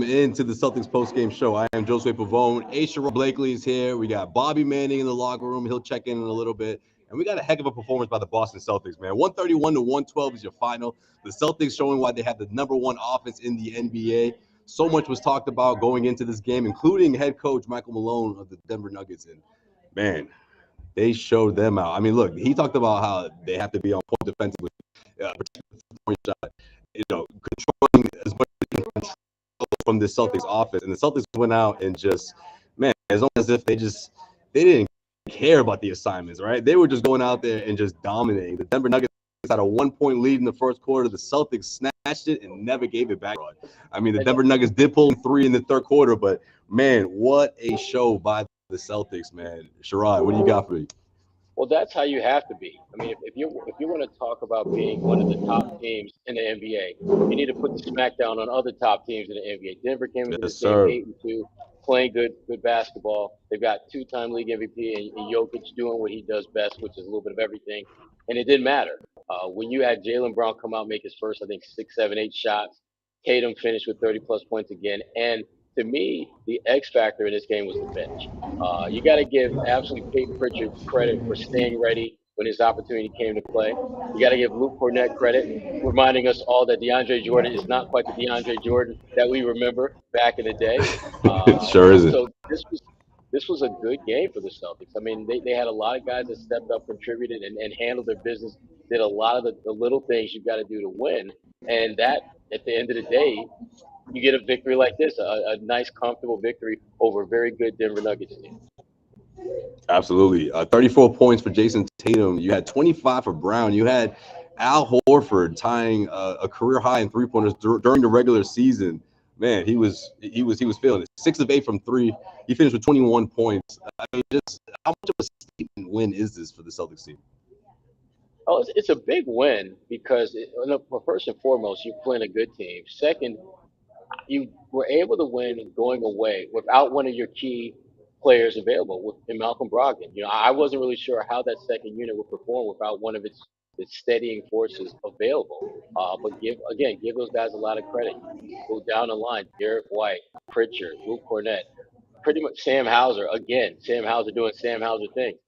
into the Celtics postgame show. I am Josue Pavon. Sherrod Blakely is here. We got Bobby Manning in the locker room. He'll check in a little bit. And we got a heck of a performance by the Boston Celtics, man. 131-112 is your final. The Celtics showing why they have the number one offense in the NBA. So much was talked about going into this game, including head coach Michael Malone of the Denver Nuggets. And, man, they showed them out. I mean, look, he talked about how they have to be on point defensively, protecting the three-point shot, controlling as much as they can control from the Celtics offense. And the Celtics went out and just, man, it's almost as if they didn't care about the assignments, right? They were just going out there and just dominating. The Denver Nuggets had a 1-point lead in the first quarter. The Celtics snatched it and never gave it back. I mean, the Denver Nuggets did pull in 3 in the third quarter, but, man, what a show by the Celtics, man. Sherrod, what do you got for me? Well, that's how you have to be. I mean, if you want to talk about being one of the top teams in the NBA, you need to put the smackdown on other top teams in the NBA. Denver came into Yes, this game sir. 8-2, playing good basketball. They've got 2-time league MVP and Jokic doing what he does best, which is a little bit of everything. And it didn't matter. When you had Jaylen Brown come out, make his first, I think, 6, 7, 8 shots. Tatum finished with 30-plus points again. And to me, the X factor in this game was the bench. You got to give absolutely Peyton Pritchard credit for staying ready when his opportunity came to play. You got to give Luke Kornet credit, reminding us all that DeAndre Jordan is not quite the DeAndre Jordan that we remember back in the day. It sure isn't. So this was a good game for the Celtics. I mean, they had a lot of guys that stepped up, contributed, and handled their business, did a lot of the little things you got to do to win. And that, at the end of the day, you get a victory like this, a nice, comfortable victory over a very good Denver Nuggets team. Absolutely. 34 points for Jason Tatum. You had 25 for Brown. You had Al Horford tying a career high in three-pointers during the regular season. Man, he was feeling it. 6 of 8 from 3. He finished with 21 points. I mean, just how much of a statement win is this for the Celtics team? Oh, it's a big win because, well, first and foremost, you're playing a good team. Second, you were able to win going away without one of your key players available in Malcolm Brogdon. I wasn't really sure how that second unit would perform without one of its steadying forces available. But give those guys a lot of credit. You go down the line, Derek White, Pritchard, Luke Kornet, pretty much Sam Hauser. Again, Sam Hauser doing Sam Hauser things.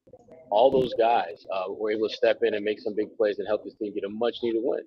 All those guys were able to step in and make some big plays and help this team get a much needed win.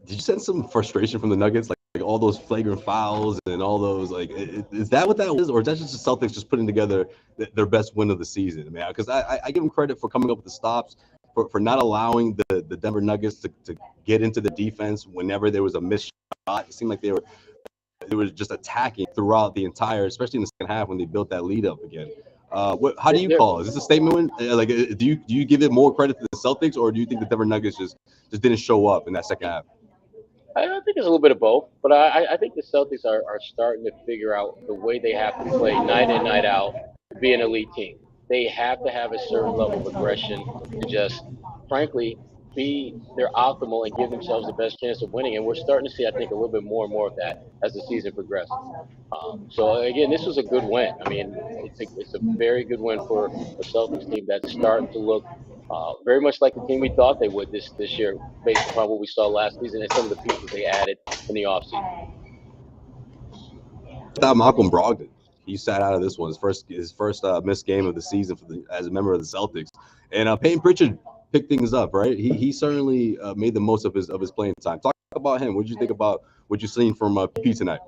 Did you sense some frustration from the Nuggets, like all those flagrant fouls and all those, like, is that what that was, or is that just the Celtics just putting together their best win of the season, man? Because I give them credit for coming up with the stops, for not allowing the Denver Nuggets to get into the defense whenever there was a missed shot. It seemed like they were just attacking throughout the entire, especially in the second half when they built that lead up again. How do you call it? Is this a statement win? Like, do you give it more credit to the Celtics, or do you think the Denver Nuggets just didn't show up in that second half? I think it's a little bit of both, but I think the Celtics are starting to figure out the way they have to play night in, night out to be an elite team. They have to have a certain level of aggression to just, frankly, be their optimal and give themselves the best chance of winning. And we're starting to see, I think, a little bit more and more of that as the season progresses. So again, this was a good win. I mean, it's a very good win for a Celtics team that's starting to look very much like the team we thought they would this year, based upon what we saw last season and some of the pieces they added in the offseason. Without Malcolm Brogdon, he sat out of this one, his first missed game of the season as a member of the Celtics. And Peyton Pritchard picked things up, right? He certainly made the most of his playing time. Talk about him. What did you think about what you've seen from PP tonight?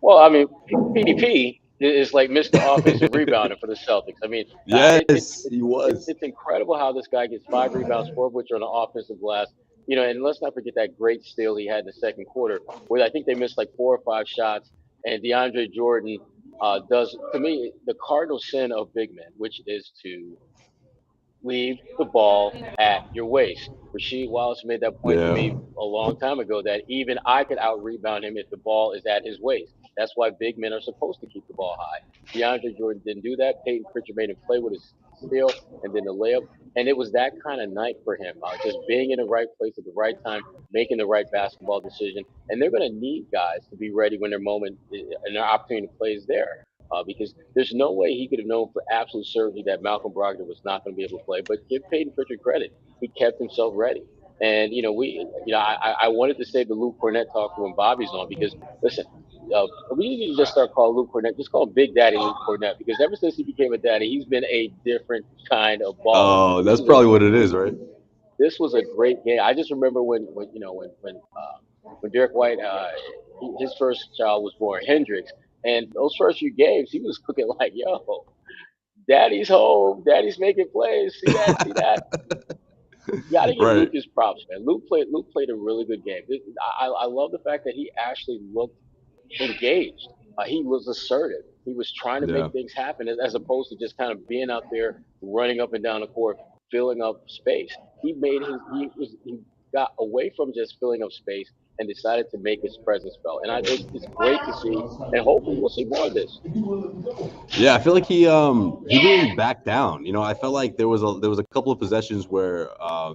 Well, I mean, PDP is like Mr. Offensive Rebounder for the Celtics. I mean, Yes, he was. it's incredible how this guy gets 5 rebounds, 4 of which are on the offensive glass. And let's not forget that great steal he had in the second quarter, where I think they missed like 4 or 5 shots, and DeAndre Jordan does, to me, the cardinal sin of big men, which is to leave the ball at your waist. Rasheed Wallace made that point to Yeah. me a long time ago that even I could out rebound him if the ball is at his waist. That's why big men are supposed to keep the ball high. DeAndre Jordan didn't do that. Peyton Pritchard made him play with his steal and then the layup. And it was that kind of night for him, just being in the right place at the right time, making the right basketball decision. And they're going to need guys to be ready when their moment and their opportunity to play is there. Because there's no way he could have known for absolute certainty that Malcolm Brogdon was not going to be able to play. But give Peyton Pritchard credit. He kept himself ready. And I wanted to say the Luke Kornet talk when Bobby's on because listen, we need to just start calling Luke Kornet, just call him Big Daddy Luke Kornet because ever since he became a daddy, he's been a different kind of baller. Oh, This that's was a probably what it is, right? this was a great game. I just remember when Derek White his first child was born, Hendrix, and those first few games he was looking like, yo, Daddy's home, Daddy's making plays. See that? See that? You got to give Right. Luke his props, man. Luke played a really good game. I love the fact that he actually looked engaged. He was assertive. He was trying to Yeah. make things happen as opposed to just kind of being out there running up and down the court, filling up space. He got away from just filling up space and decided to make his presence felt. And it's great to see, and hopefully we'll see more of this. Yeah, I feel like he didn't back down. I felt like there was a couple of possessions where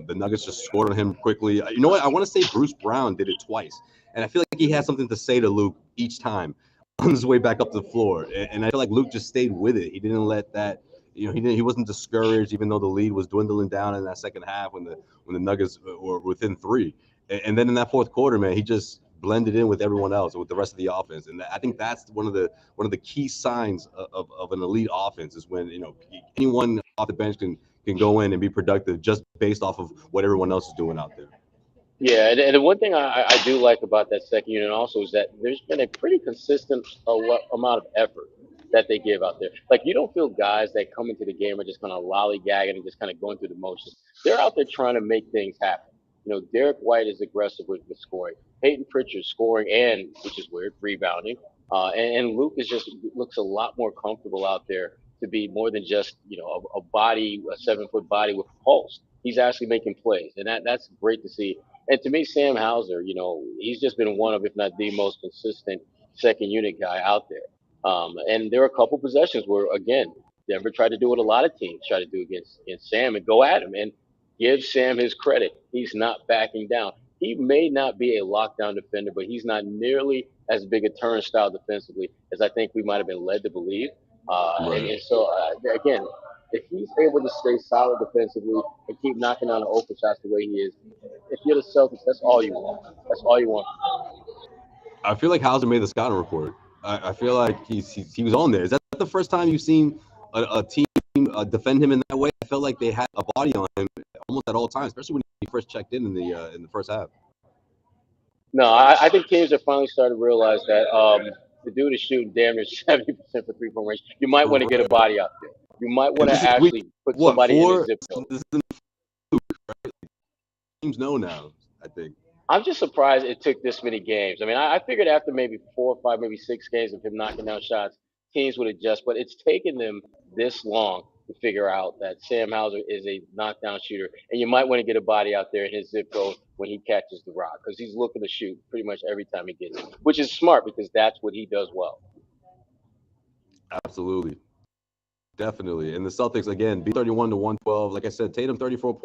the Nuggets just scored on him quickly. You know what? I want to say Bruce Brown did it twice, and I feel like he had something to say to Luke each time on his way back up to the floor. And I feel like Luke just stayed with it. He didn't let that. He wasn't discouraged, even though the lead was dwindling down in that second half when the Nuggets were within three. And then in that fourth quarter, man, he just blended in with everyone else, with the rest of the offense. And I think that's one of the key signs of an elite offense is when anyone off the bench can go in and be productive just based off of what everyone else is doing out there. Yeah, and the one thing I do like about that second unit also is that there's been a pretty consistent amount of effort that they give out there. Like you don't feel guys that come into the game are just kind of lollygagging and just kind of going through the motions. They're out there trying to make things happen. Derek White is aggressive with scoring. Peyton Pritchard scoring and, which is weird, rebounding. And Luke is just looks a lot more comfortable out there to be more than just a body, a 7 foot body with pulse. He's actually making plays, and that's great to see. And to me, Sam Hauser, he's just been one of, if not the most consistent second unit guy out there. And there were a couple possessions where, again, Denver tried to do what a lot of teams try to do against Sam and go at him and give Sam his credit. He's not backing down. He may not be a lockdown defender, but he's not nearly as big a turnstile defensively as I think we might have been led to believe. Right. And so, again, if he's able to stay solid defensively and keep knocking down the open shots the way he is, if you're the Celtics, that's all you want. That's all you want. I feel like Hauser made the scouting report. I feel like he was on there. Is that the first time you've seen a team defend him in that way? I felt like they had a body on him almost at all times, especially when he first checked in the first half. No, I think teams are finally starting to realize that the dude is shooting damn near 70% for 3-point range. You might want to For get a real. body out there. You might want And to this is week actually put what somebody in a 4? zip code. This is in the fluke, right? Teams know now. I think. I'm just surprised it took this many games. I mean, I figured after maybe 4 or 5, maybe 6 games of him knocking down shots, teams would adjust. But it's taken them this long to figure out that Sam Hauser is a knockdown shooter, and you might want to get a body out there in his zip code when he catches the rock because he's looking to shoot pretty much every time he gets it, which is smart because that's what he does well. Absolutely. Definitely. And the Celtics, again, beat 31 to 112. Like I said, Tatum 34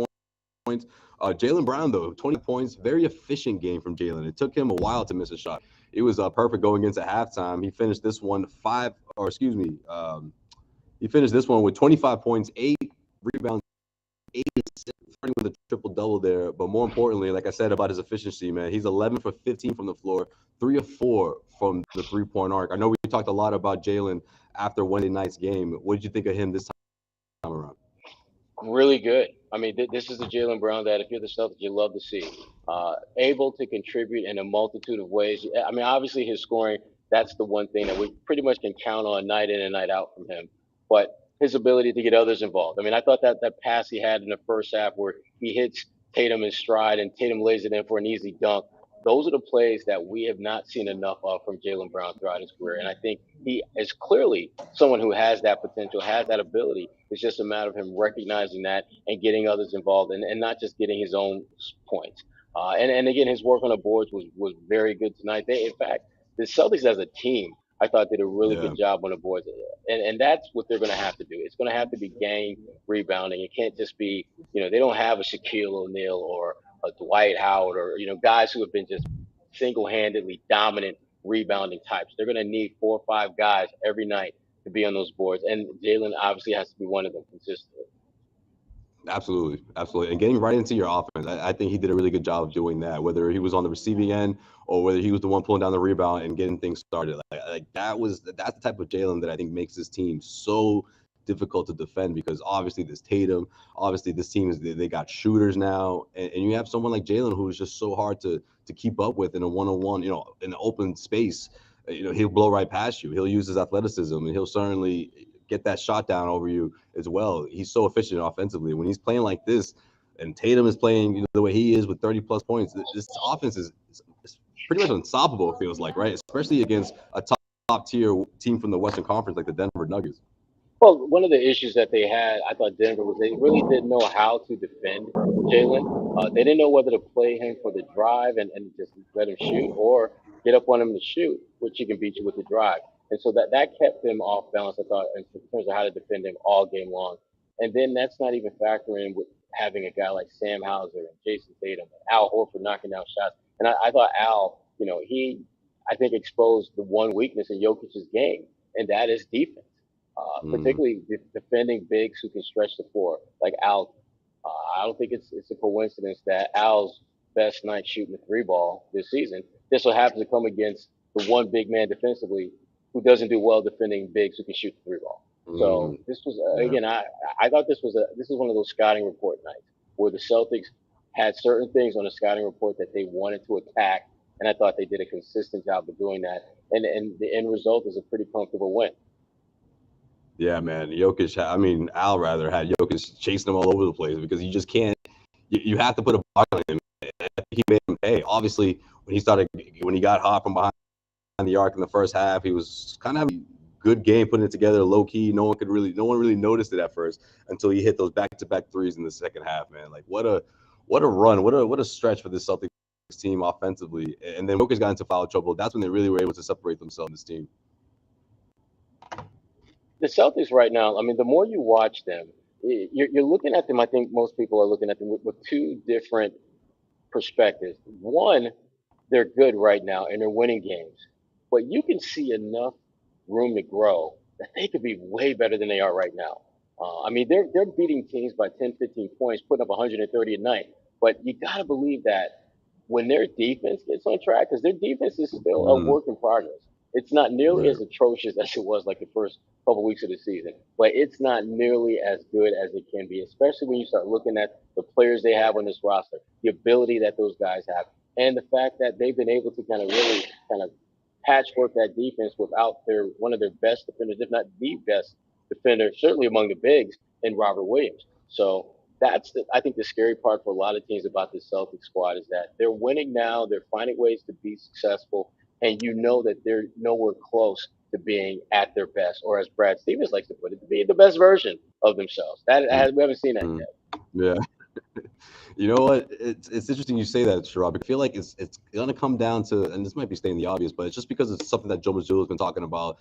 points. Jaylen Brown, though, 20 points. Very efficient game from Jaylen. It took him a while to miss a shot. It was perfect going into halftime. He finished this one he finished this one with 25 points, 8 rebounds, 8 assists, starting with a triple-double there. But more importantly, like I said about his efficiency, man, he's 11 for 15 from the floor, 3 of 4 from the three-point arc. I know we talked a lot about Jaylen after Wednesday night's game. What did you think of him this time around? Really good. I mean, this is the Jaylen Brown that if you're the Celtics, you love to see. Able to contribute in a multitude of ways. I mean, obviously his scoring, that's the one thing that we pretty much can count on night in and night out from him. But his ability to get others involved. I mean, I thought that pass he had in the first half where he hits Tatum in stride and Tatum lays it in for an easy dunk. Those are the plays that we have not seen enough of from Jaylen Brown throughout his career. And I think he is clearly someone who has that potential, has that ability. It's just a matter of him recognizing that and getting others involved and not just getting his own points. And again, his work on the boards was very good tonight. In fact, the Celtics as a team, I thought did a really Yeah. good job on the boards. And that's what they're going to have to do. It's going to have to be gang rebounding. It can't just be, they don't have a Shaquille O'Neal or a Dwight Howard or, guys who have been just single-handedly dominant rebounding types. They're going to need 4 or 5 guys every night to be on those boards. And Jaylen obviously has to be one of them consistently. Absolutely, absolutely, and getting right into your offense. I think he did a really good job of doing that. Whether he was on the receiving end or whether he was the one pulling down the rebound and getting things started, like that's the type of Jalen that I think makes this team so difficult to defend because obviously this Tatum, obviously this team is they got shooters now, and you have someone like Jalen who is just so hard to keep up with in a one-on-one, in an open space. He'll blow right past you. He'll use his athleticism and he'll certainly get that shot down over you as well. He's so efficient offensively. When he's playing like this, and Tatum is playing the way he is with 30 plus points, this offense is pretty much unstoppable. It feels like, right? Especially against a top tier team from the Western Conference like the Denver Nuggets. Well, one of the issues that they had, I thought Denver was they really didn't know how to defend Jalen. They didn't know whether to play him for the drive and just let him shoot or get up on him to shoot, which he can beat you with the drive. And so that kept them off balance, I thought, in terms of how to defend him all game long. And then that's not even factoring with having a guy like Sam Hauser and Jason Tatum and Al Horford knocking down shots. And I thought Al, I think exposed the one weakness in Jokic's game, and that is defense, Mm, particularly defending bigs who can stretch the floor like Al. I don't think it's a coincidence that Al's best night shooting the three ball this season just so happens to come against the one big man defensively who doesn't do well defending bigs who can shoot the three ball. So mm, this was yeah. again, I thought this was one of those scouting report nights where the Celtics had certain things on the scouting report that they wanted to attack, and I thought they did a consistent job of doing that. And the end result is a pretty comfortable win. Yeah, man. Jokic, I mean, Al rather had Jokic chasing him all over the place because you just can't. You have to put a block on him. He made him pay. Obviously, when he got hot from behind the arc in the first half, he was kind of having a good game putting it together, low key. No one really noticed it at first until he hit those back-to-back threes in the second half. Man, like what a run, what a stretch for this Celtics team offensively. And then Jokic got into foul trouble. That's when they really were able to separate themselves in this team. The Celtics right now, I mean, the more you watch them, you're looking at them. I think most people are looking at them with two different perspectives. One, they're good right now and they're winning games, but you can see enough room to grow that they could be way better than they are right now. I mean, they're beating teams by 10, 15 points, putting up 130 a night. But you got to believe that when their defense gets on track, because their defense is still a Mm, work in progress. It's not nearly right. as atrocious as it was like the first couple weeks of the season, but it's not nearly as good as it can be, especially when you start looking at the players they have on this roster, the ability that those guys have, and the fact that they've been able to kind of really kind of patchwork that defense without their one of their best defenders, if not the best defender, certainly among the bigs, in Robert Williams. So I think the scary part for a lot of teams about this Celtics squad is that they're winning now, they're finding ways to be successful, and you know that they're nowhere close to being at their best, or as Brad Stevens likes to put it, to be the best version of themselves. We haven't seen that Mm, yet. yeah. You know what? It's interesting you say that, Sherrod. I feel like it's gonna come down to, and this might be stating the obvious, but it's just because it's something that Joe Mazzulla has been talking about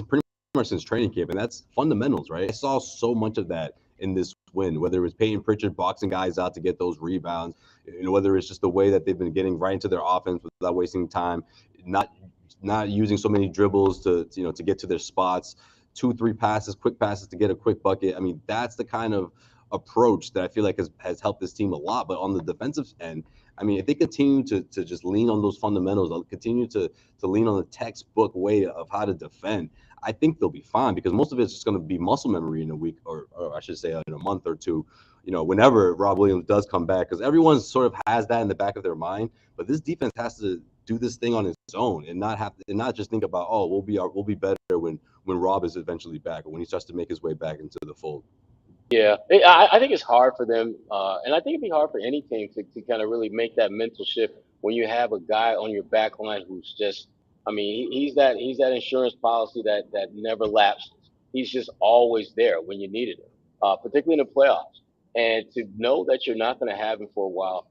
pretty much since training camp, and that's fundamentals, right? I saw so much of that in this win, whether it was Peyton Pritchard boxing guys out to get those rebounds, whether it's just the way that they've been getting right into their offense without wasting time, not not using so many dribbles to get to their spots, 2, 3 passes, quick passes to get a quick bucket. I mean, that's the kind of approach that I feel like has helped this team a lot. But on the defensive end, I mean, if they continue to just lean on those fundamentals, they'll continue to lean on the textbook way of how to defend, I think they'll be fine because most of it's just going to be muscle memory in a week, or I should say in a month or two. Whenever Rob Williams does come back, because everyone sort of has that in the back of their mind. But this defense has to do this thing on its own and not just think about, oh, we'll be better when Rob is eventually back or when he starts to make his way back into the fold. Yeah, I think it's hard for them, and I think it'd be hard for any team to kind of really make that mental shift when you have a guy on your back line who's just, I mean, he's that insurance policy that never lapses. He's just always there when you needed him, particularly in the playoffs. And to know that you're not going to have him for a while,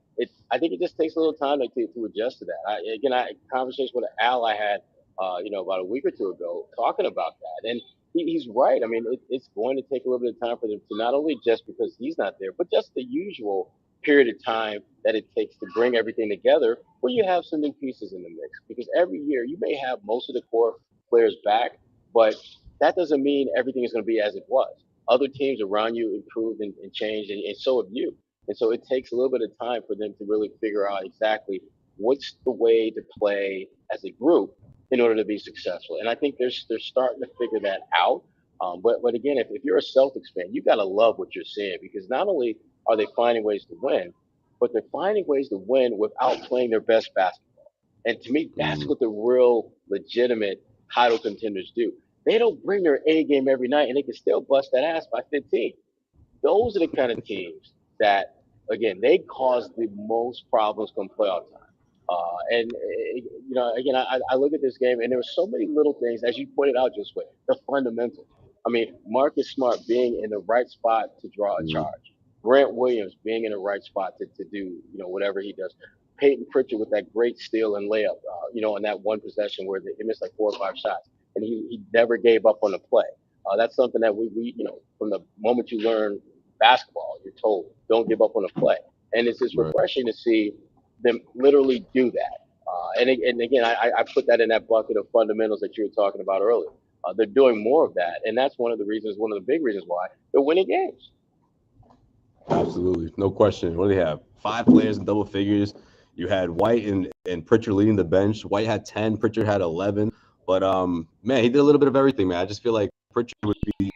I think it just takes a little time to adjust to that. Conversation with Al I had, about a week or two ago, talking about that, and he's right. I mean, it's going to take a little bit of time for them to not only just because he's not there, but just the usual period of time that it takes to bring everything together where you have some new pieces in the mix. Because every year you may have most of the core players back, but that doesn't mean everything is going to be as it was. Other teams around you improved and changed, and so have you. And so it takes a little bit of time for them to really figure out exactly what's the way to play as a group in order to be successful. And I think they're starting to figure that out. But again, if you're a Celtics fan, you got to love what you're seeing because not only are they finding ways to win, but they're finding ways to win without playing their best basketball. And to me, that's Mm, what the real legitimate title contenders do. They don't bring their A game every night and they can still bust that ass by 15. Those are the kind of teams that, again, they cause the most problems come playoff time. Again, I look at this game and there were so many little things, as you pointed out, just with the fundamentals. I mean, Marcus Smart being in the right spot to draw a mm, charge, Grant Williams being in the right spot to do, whatever he does. Peyton Pritchard with that great steal and layup, in that one possession where they missed like 4 or 5 shots, and he never gave up on the play. That's something that we from the moment you learn basketball, you're told don't give up on a play, and it's just right. refreshing to see them literally do that. And again, I put that in that bucket of fundamentals that you were talking about earlier. They're doing more of that, and that's one of the big reasons why they're winning games. Absolutely. No question. What do they have? 5 players in double figures. You had White and Pritchard leading the bench. White had 10, Pritchard had 11. But man, he did a little bit of everything, man. I just feel like Pritchard would be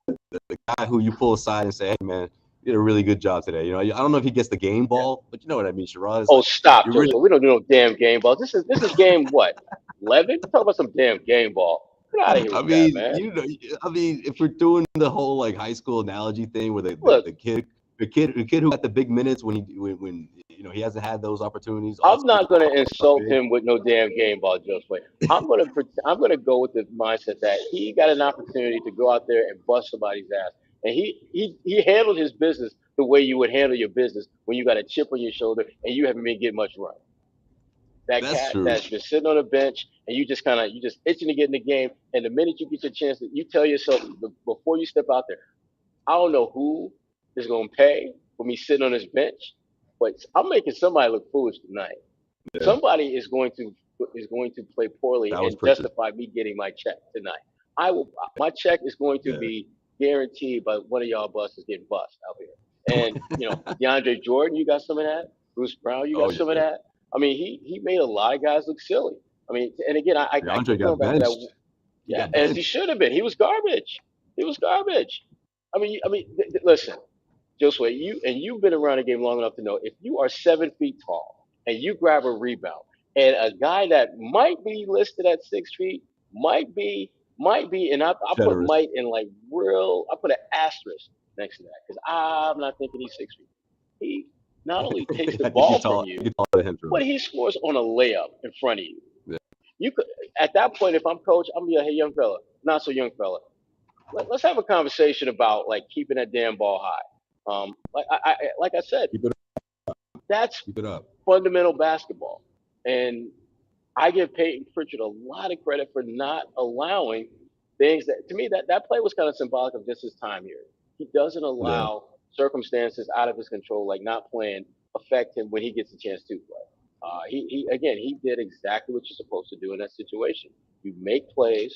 the guy who you pull aside and say, "Hey, man, you did a really good job today." I don't know if he gets the game Yeah. ball, but you know what I mean, Sherrod. It's Oh, like stop, you really. Joseph. We don't do no damn game ball. This is game what? 11? Talk about some damn game ball. Get out of here I with that, mean, man. if we're doing the whole like high school analogy thing, where Look, the kid who got the big minutes when he hasn't had those opportunities, all of I'm a sudden not gonna pops up insult big. him with no damn game ball, Joseph. I'm gonna go with the mindset that he got an opportunity to go out there and bust somebody's ass, and he handled his business the way you would handle your business when you got a chip on your shoulder and you haven't been getting much run. That That's cat true. that's been sitting on the bench and you just itching to get in the game, and the minute you get your chance, you tell yourself before you step out there, I don't know who is gonna pay for me sitting on this bench, but I'm making somebody look foolish tonight. Yeah, Somebody is going to play poorly that was and Pritchard. justify me getting my check tonight. I will. My check is going to Yeah. be guaranteed by one of y'all busters getting bust out here. And DeAndre Jordan, you got some of that. Bruce Brown, you Oh got some of yeah. that. I mean, he made a lot of guys look silly. I mean, and again, I DeAndre keep going got back to that. benched. He Yeah, got as he benched. should have been. He was garbage. He was garbage. Listen, Josue, you've been around the game long enough to know if you are 7 feet tall and you grab a rebound, and a guy that might be listed at 6 feet might be, and I put Generous. might in like real, I put an asterisk next to that because I'm not thinking he's 6 feet. He not only takes the I think ball from you you, can taller than him, but Sherrod. he scores on a layup in front of you. Yeah. You could at that point, if I'm coach, I'm gonna be like, hey, young fella, not so young fella, let's have a conversation about like keeping that damn ball high. Like I said, Keep it up. that's Keep it up. fundamental basketball, and I give Peyton Pritchard a lot of credit for not allowing things that to me that play was kind of symbolic of just his time here. He doesn't Yeah. allow circumstances out of his control, like not playing, affect him when he gets a chance to play. He did exactly what you're supposed to do in that situation. You make plays,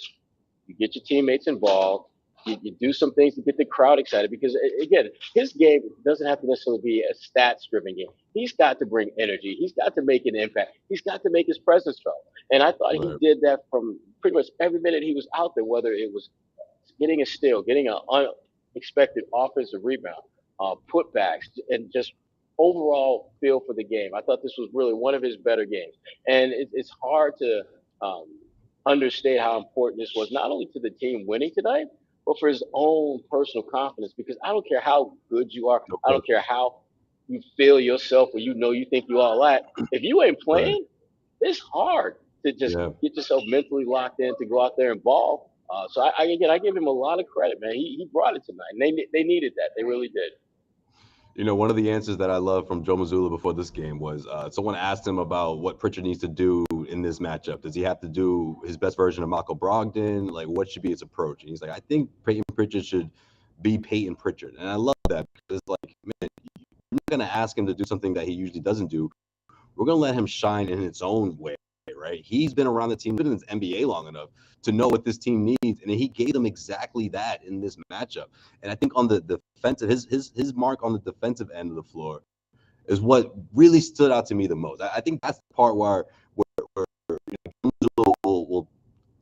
you get your teammates involved. You do some things to get the crowd excited because again, his game doesn't have to necessarily be a stats-driven game. He's got to bring energy. He's got to make an impact. He's got to make his presence felt. And I thought he Right. did that from pretty much every minute he was out there, whether it was getting a steal, getting an unexpected offensive rebound, putbacks, and just overall feel for the game. I thought this was really one of his better games, and it's hard to um, understate how important this was, not only to the team winning tonight, but for his own personal confidence. Because I don't care how good you are, No I don't care question. how you feel yourself, or you think you all that. If you ain't Right. playing, it's hard to just Yeah. get yourself mentally locked in to go out there and ball. I give him a lot of credit, man. He brought it tonight, and they needed that. They really did. One of the answers that I love from Joe Mazzulla before this game was someone asked him about what Pritchard needs to do in this matchup. Does he have to do his best version of Michael Brogdon? Like, what should be his approach? And he's like, I think Peyton Pritchard should be Peyton Pritchard. And I love that because, like, man, you're not going to ask him to do something that he usually doesn't do. We're going to let him shine in its own way, right? He's been around the team, been in this NBA long enough to know what this team needs, and he gave them exactly that in this matchup. And I think on the defensive, his mark on the defensive end of the floor is what really stood out to me the most. I think that's the part where we'll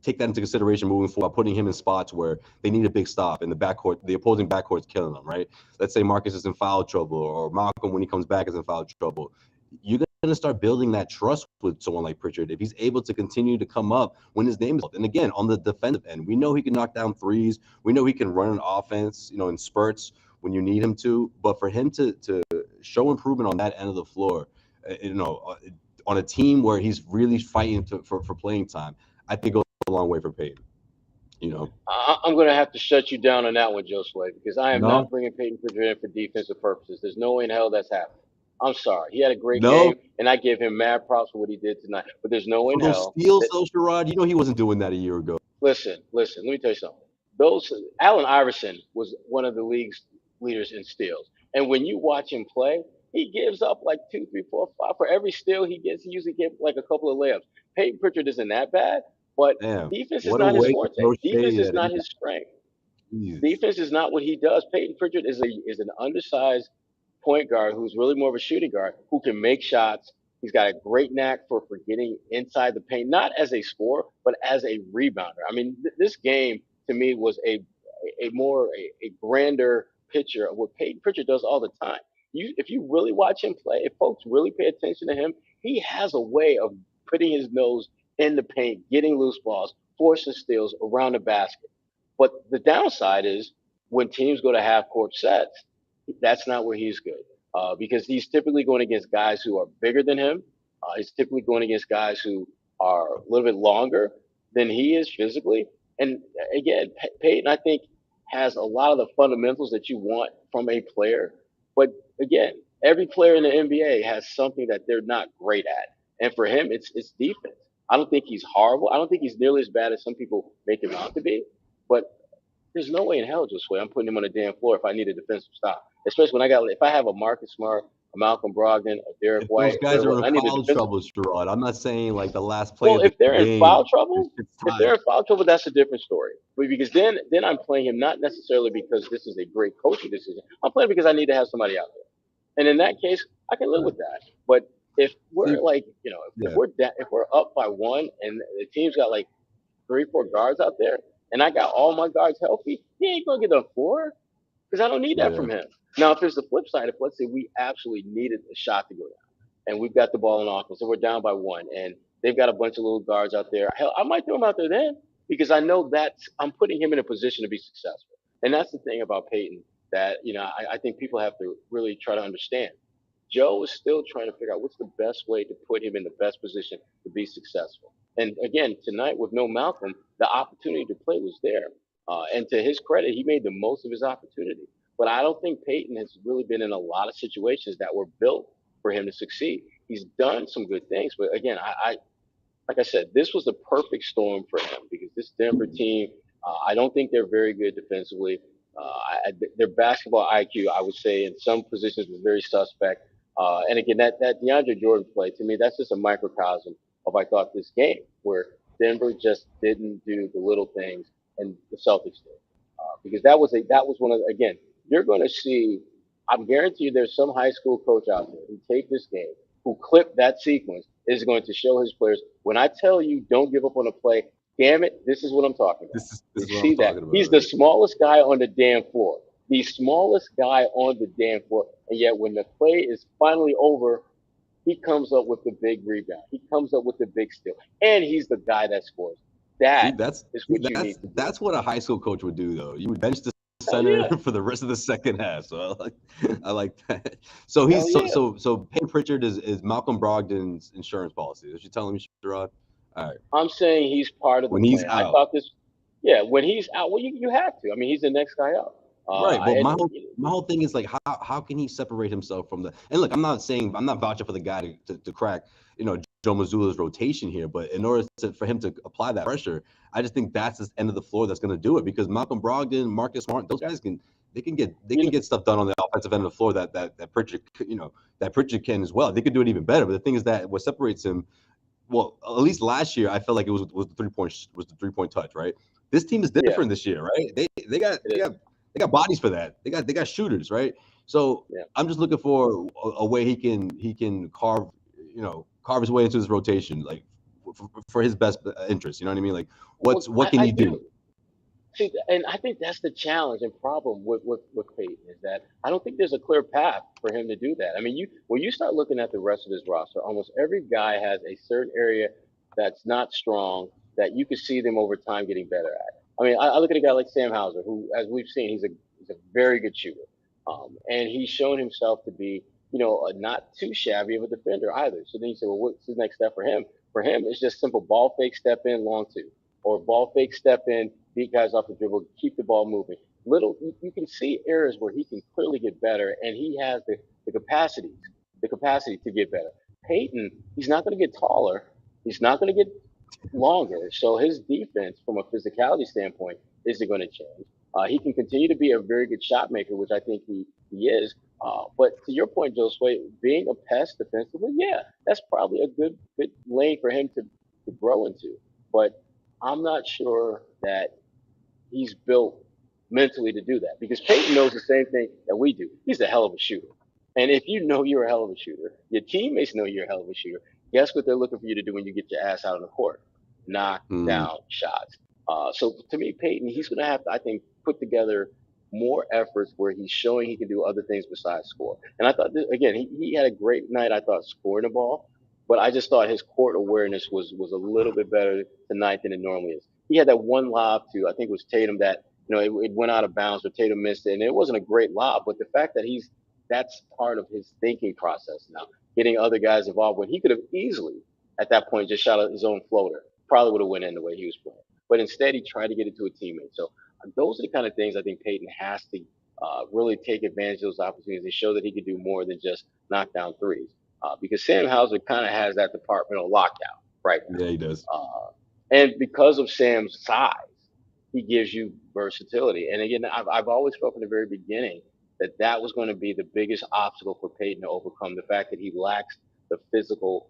take that into consideration moving forward, putting him in spots where they need a big stop in the backcourt. The opposing backcourt's killing them, right? Let's say Marcus is in foul trouble, or Malcolm, when he comes back, is in foul trouble. You're going to start building that trust with someone like Pritchard if he's able to continue to come up when his name is called. And again, on the defensive end, we know he can knock down threes. We know he can run an offense, in spurts when you need him to. But for him to show improvement on that end of the floor, on a team where he's really fighting for playing time, I think it goes a long way for Peyton. I'm going to have to shut you down on that one, Josue, because I am not bringing Peyton Pritchard in for defensive purposes. There's no way in hell that's happening. I'm sorry. He had a great game, and I give him mad props for what he did tonight. But there's no way in hell. Steals, though, Sherrod, he wasn't doing that a year ago. Listen. Let me tell you something. Allen Iverson was one of the league's leaders in steals. And when you watch him play, he gives up like 2, 3, 4, 5. For every steal he gets, he usually gets like a couple of layups. Peyton Pritchard isn't that bad, but defense is not his forte. Defense is not his strength. Defense is not what he does. Peyton Pritchard is an undersized point guard who's really more of a shooting guard who can make shots. He's got a great knack for getting inside the paint, not as a scorer, but as a rebounder. I mean, this game to me was a grander picture of what Peyton Pritchard does all the time. If you really watch him play, if folks really pay attention to him, he has a way of putting his nose in the paint, getting loose balls, forcing steals around the basket. But the downside is when teams go to half-court sets, that's not where he's good because he's typically going against guys who are bigger than him. He's typically going against guys who are a little bit longer than he is physically. And again, Peyton, I think, has a lot of the fundamentals that you want from a player. But again, every player in the NBA has something that they're not great at. And for him, it's defense. I don't think he's horrible. I don't think he's nearly as bad as some people make him out to be. But there's no way in hell, Josue, I'm putting him on the damn floor if I need a defensive stop. Especially when if I have a Marcus Smart, a Malcolm Brogdon, a Derek White. Those guys are in foul trouble, Sherrod. I'm not saying like the last play. Well, if they're in foul trouble, that's a different story. But because then I'm playing him not necessarily because this is a great coaching decision. I'm playing because I need to have somebody out there. And in that case, I can live with that. But if we're if we're up by 1 and the team's got like 3, 4 guards out there, and I got all my guards healthy, he ain't gonna get a 4 because I don't need that from him. Now, if there's the flip side, if let's say we absolutely needed a shot to go down, and we've got the ball in offense, and we're down by 1, and they've got a bunch of little guards out there, hell, I might throw him out there then because I know that I'm putting him in a position to be successful. And that's the thing about Peyton that I think people have to really try to understand. Joe is still trying to figure out what's the best way to put him in the best position to be successful. And again, tonight with no Malcolm, the opportunity to play was there. And to his credit, he made the most of his opportunity. But I don't think Peyton has really been in a lot of situations that were built for him to succeed. He's done some good things. But again, like I said, this was the perfect storm for him because this Denver team, I don't think they're very good defensively. Their basketball IQ, I would say, in some positions was very suspect. And again, that DeAndre Jordan play, to me, that's just a microcosm of, I thought, this game where Denver just didn't do the little things and the Celtics did. Because that was one of the, again, you're going to see, I'm guaranteed you there's some high school coach out there who take this game, who clipped that sequence, is going to show his players, when I tell you don't give up on a play, damn it, this is what I'm talking about. This is what I'm talking about. He's the smallest guy on the damn floor. The smallest guy on the damn floor. And yet when the play is finally over, he comes up with the big rebound. He comes up with the big steal. And he's the guy that scores. That's what a high school coach would do, though. You would bench the center for the rest of the second half. So I like that. So so Peyton Pritchard is Malcolm Brogdon's insurance policy. Is you telling me, Sherrod? All right. I'm saying he's part of the when plan. He's out. I thought this. Yeah, when he's out, well, you have to. I mean, he's the next guy up. Right, but my whole thing is like how can he separate himself from the, and look, I'm not vouching for the guy to crack Joe Mazzulla's rotation here, but in order for him to apply that pressure, I just think that's the end of the floor that's going to do it because Malcolm Brogdon, Marcus Smart, those guys can get stuff done on the offensive end of the floor that Pritchard Pritchard can as well. They could do it even better, but the thing is that what separates him well, at least last year I felt like it was the 3-point touch, right? This team is Yeah, different this year, right? They got it they is. got they got bodies for that. They got shooters, right? So Yeah. I'm just looking for a way he can carve his way into this rotation, like for his best interest. You know what I mean? Like Well, what can I he do? do. See, and I think that's the challenge and problem with Peyton is that I don't think there's a clear path for him to do that. I mean, when you start looking at the rest of his roster, almost every guy has a certain area that's not strong that you could see them over time getting better at. I mean, I look at a guy like Sam Hauser, who, as we've seen, he's a very good shooter, and he's shown himself to be, not too shabby of a defender either. So then you say, well, what's the next step for him? For him, it's just simple ball fake, step in, long two, or ball fake, step in, beat guys off the dribble, keep the ball moving. You can see areas where he can clearly get better, and he has the capacity to get better. Peyton, he's not going to get taller, he's not going to get longer, so his defense, from a physicality standpoint, isn't going to change. He can continue to be a very good shot maker, which I think he is. But to your point, Josue, being a pest defensively, yeah, that's probably a good lane for him to grow into. But I'm not sure that he's built mentally to do that because Peyton knows the same thing that we do. He's a hell of a shooter. And if you know you're a hell of a shooter, your teammates know you're a hell of a shooter, guess what they're looking for you to do when you get your ass out on the court? Knock Mm, down shots. So to me, Peyton, he's going to have to, I think, put together more efforts where he's showing he can do other things besides score. And I thought, again, he had a great night, I thought, scoring the ball, but I just thought his court awareness was a little bit better tonight than it normally is. He had that one lob to, I think it was Tatum that, it went out of bounds, but Tatum missed it. And it wasn't a great lob, but the fact that that's part of his thinking process now, getting other guys involved when he could have easily, at that point, just shot his own floater. Probably would have went in the way he was playing. But instead, he tried to get it to a teammate. So those are the kind of things I think Peyton has to really take advantage of those opportunities and show that he can do more than just knock down threes. Because Sam Hauser kind of has that department on lockdown right yeah, he does. now. And because of Sam's size, he gives you versatility. And again, I've always felt from the very beginning that that was going to be the biggest obstacle for Peyton to overcome, the fact that he lacks the physical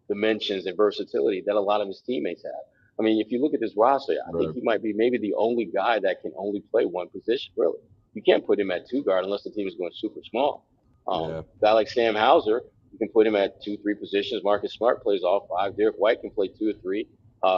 dimensions and versatility that a lot of his teammates have. I mean, if you look at this roster, I think Right. he might be maybe the only guy that can only play one position, really. You can't put him at two guard unless the team is going super small. Yeah. A guy like Sam Hauser, you can put him at 2, 3 positions. Marcus Smart plays all five. Derek White can play 2 or 3.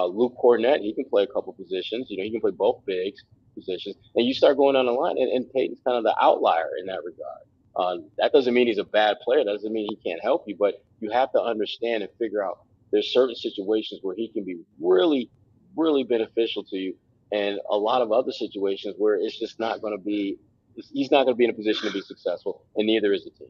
Luke Kornet, he can play a couple positions. He can play both bigs positions. And you start going on the line, and Peyton's kind of the outlier in that regard. That doesn't mean he's a bad player. That doesn't mean he can't help you, but you have to understand and figure out there's certain situations where he can be really, really beneficial to you, and a lot of other situations where it's just not going to be. He's not going to be in a position to be successful, and neither is the team.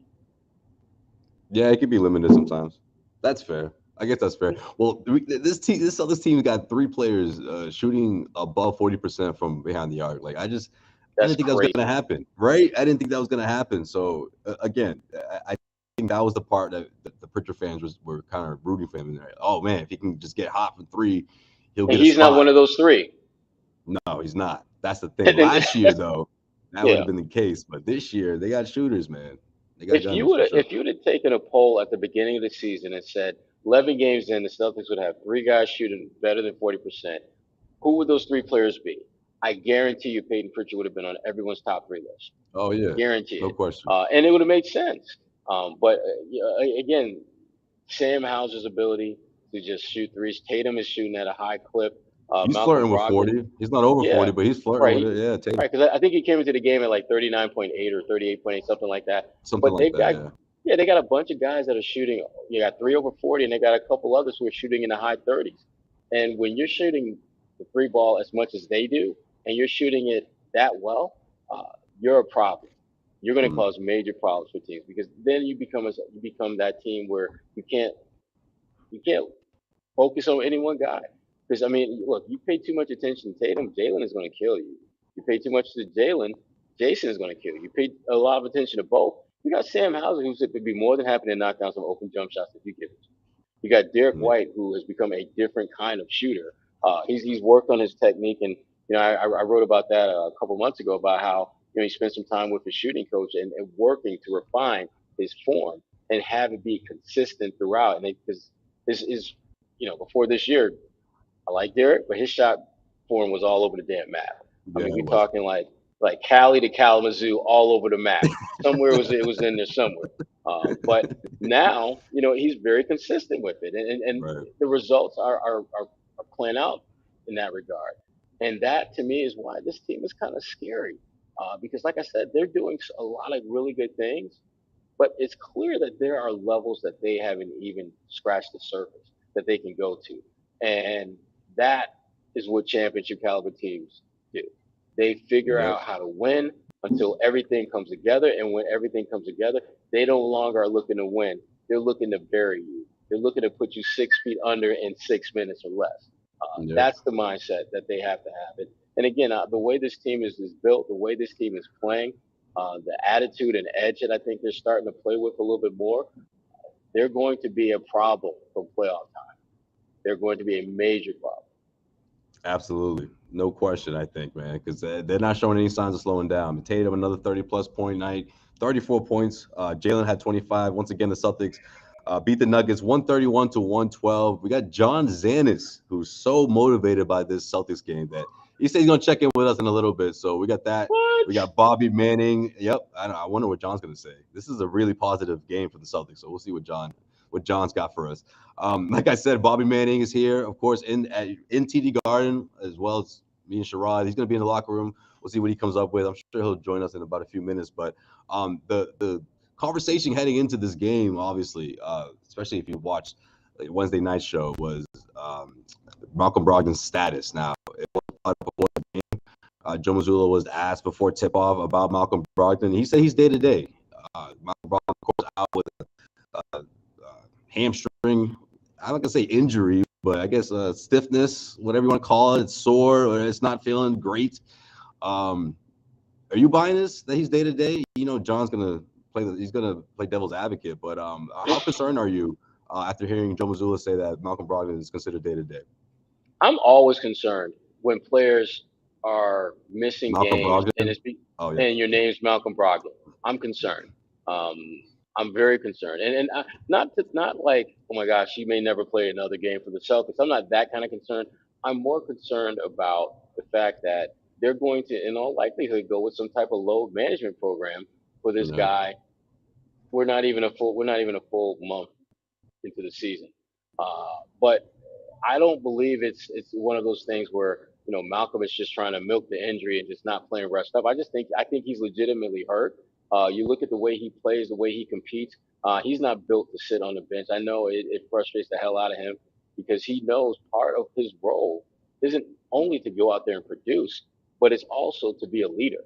Yeah, it can be limited sometimes. That's fair. I guess that's fair. Well, this other team got 3 players shooting above 40% from behind the arc. Like I That's didn't think that was gonna crazy. happen, right? I didn't think that was gonna happen. So again, I think that was the part that the Pritchard fans were kind of rooting for him in there. Oh man, if he can just get hot from 3, he'll And get a he's not one spot. of those three. No, he's not. That's the thing. And then, Last year though, that would yeah, have been the case, but this year they got shooters, man. They got gunners for sure. if you would have taken a poll at the beginning of the season and said 11 games in, the Celtics would have 3 guys shooting better than 40%, who would those 3 players be? I guarantee you, Peyton Pritchard would have been on everyone's top 3 list. Oh yeah, Guarantee no it. question. And it would have made sense. But again, Sam Hauser's ability to just shoot threes. Tatum is shooting at a high clip. He's Malcolm flirting with Brogdon, 40. He's not over yeah, 40, but he's flirting right. with it. Yeah, Tatum, Right, because I think he came into the game at like 39.8 or 38.8, something like that. something But like they've that. got, Yeah. yeah, they got a bunch of guys that are shooting. You got 3 over 40, and they got a couple others who are shooting in the high 30s. And when you're shooting the three ball as much as they do, and you're shooting it that well, uh, you're a problem. You're going to Mm. cause major problems for teams because then you become that team where you can't focus on any one guy. Because I mean, look, you pay too much attention to Tatum, Jalen is going to kill you. You pay too much to Jalen, Jason is going to kill you. You pay a lot of attention to both. You got Sam Hauser, who's would be more than happy to knock down some open jump shots if you give it to him. You got Derek Yeah. White, who has become a different kind of shooter. He's worked on his technique, and I wrote about that a couple months ago about how he spent some time with his shooting coach and working to refine his form and have it be consistent throughout. And because his before this year, I like Derek, but his shot form was all over the damn map. I Yeah, mean, it we're was. talking like Cali to Kalamazoo, all over the map. Somewhere it was in there somewhere. But now, he's very consistent with it, and Right. the results are playing out in that regard. And that to me is why this team is kind of scary, because like I said, they're doing a lot of really good things, but it's clear that there are levels that they haven't even scratched the surface that they can go to. And that is what championship caliber teams do. They figure Yep. out how to win until everything comes together. And when everything comes together, they no longer are looking to win. They're looking to bury you. They're looking to put you 6 feet under in 6 minutes or less. Yep. That's the mindset that they have to have. And again, the way this team is built, the way this team is playing, the attitude and edge that I think they're starting to play with a little bit more, they're going to be a problem for playoff time. They're going to be a major problem. Absolutely. No question, I think, man, because they're not showing any signs of slowing down. Tatum, another 30-plus point night, 34 points. Jalen had 25. Once again, the Celtics beat the Nuggets 131-112. We got John Zannis, who's so motivated by this Celtics game that he said he's going to check in with us in a little bit. So we got that. What? We got Bobby Manning. Yep. I wonder what John's going to say. This is a really positive game for the Celtics, so we'll see what John's got for us. Like I said, Bobby Manning is here, of course, in TD Garden, as well as me and Sherrod. He's going to be in the locker room. We'll see what he comes up with. I'm sure he'll join us in about a few minutes. But the conversation heading into this game, obviously, especially if you watched Wednesday night show, was Malcolm Brogdon's status. Now, it was before the game. Joe Mazzulla was asked before tip-off about Malcolm Brogdon. He said he's day-to-day. Malcolm Brogdon, of course, out with hamstring, I'm not gonna say injury, but I guess stiffness, whatever you want to call it. It's sore or it's not feeling great. Are you buying this that he's day to day? John's gonna he's gonna play devil's advocate, but how concerned are you after hearing Joe Mazzulla say that Malcolm Brogdon is considered day to day? I'm always concerned when players are missing Malcolm games Brogdon. And your name's Malcolm Brogdon. I'm concerned. I'm very concerned, and not like, oh my gosh, he may never play another game for the Celtics. I'm not that kind of concerned. I'm more concerned about the fact that they're going to, in all likelihood, go with some type of load management program for this guy. We're not even a full month into the season, but I don't believe it's one of those things where Malcolm is just trying to milk the injury and just not playing rest up. I think he's legitimately hurt. You look at the way he plays, the way he competes. He's not built to sit on the bench. I know it frustrates the hell out of him because he knows part of his role isn't only to go out there and produce, but it's also to be a leader.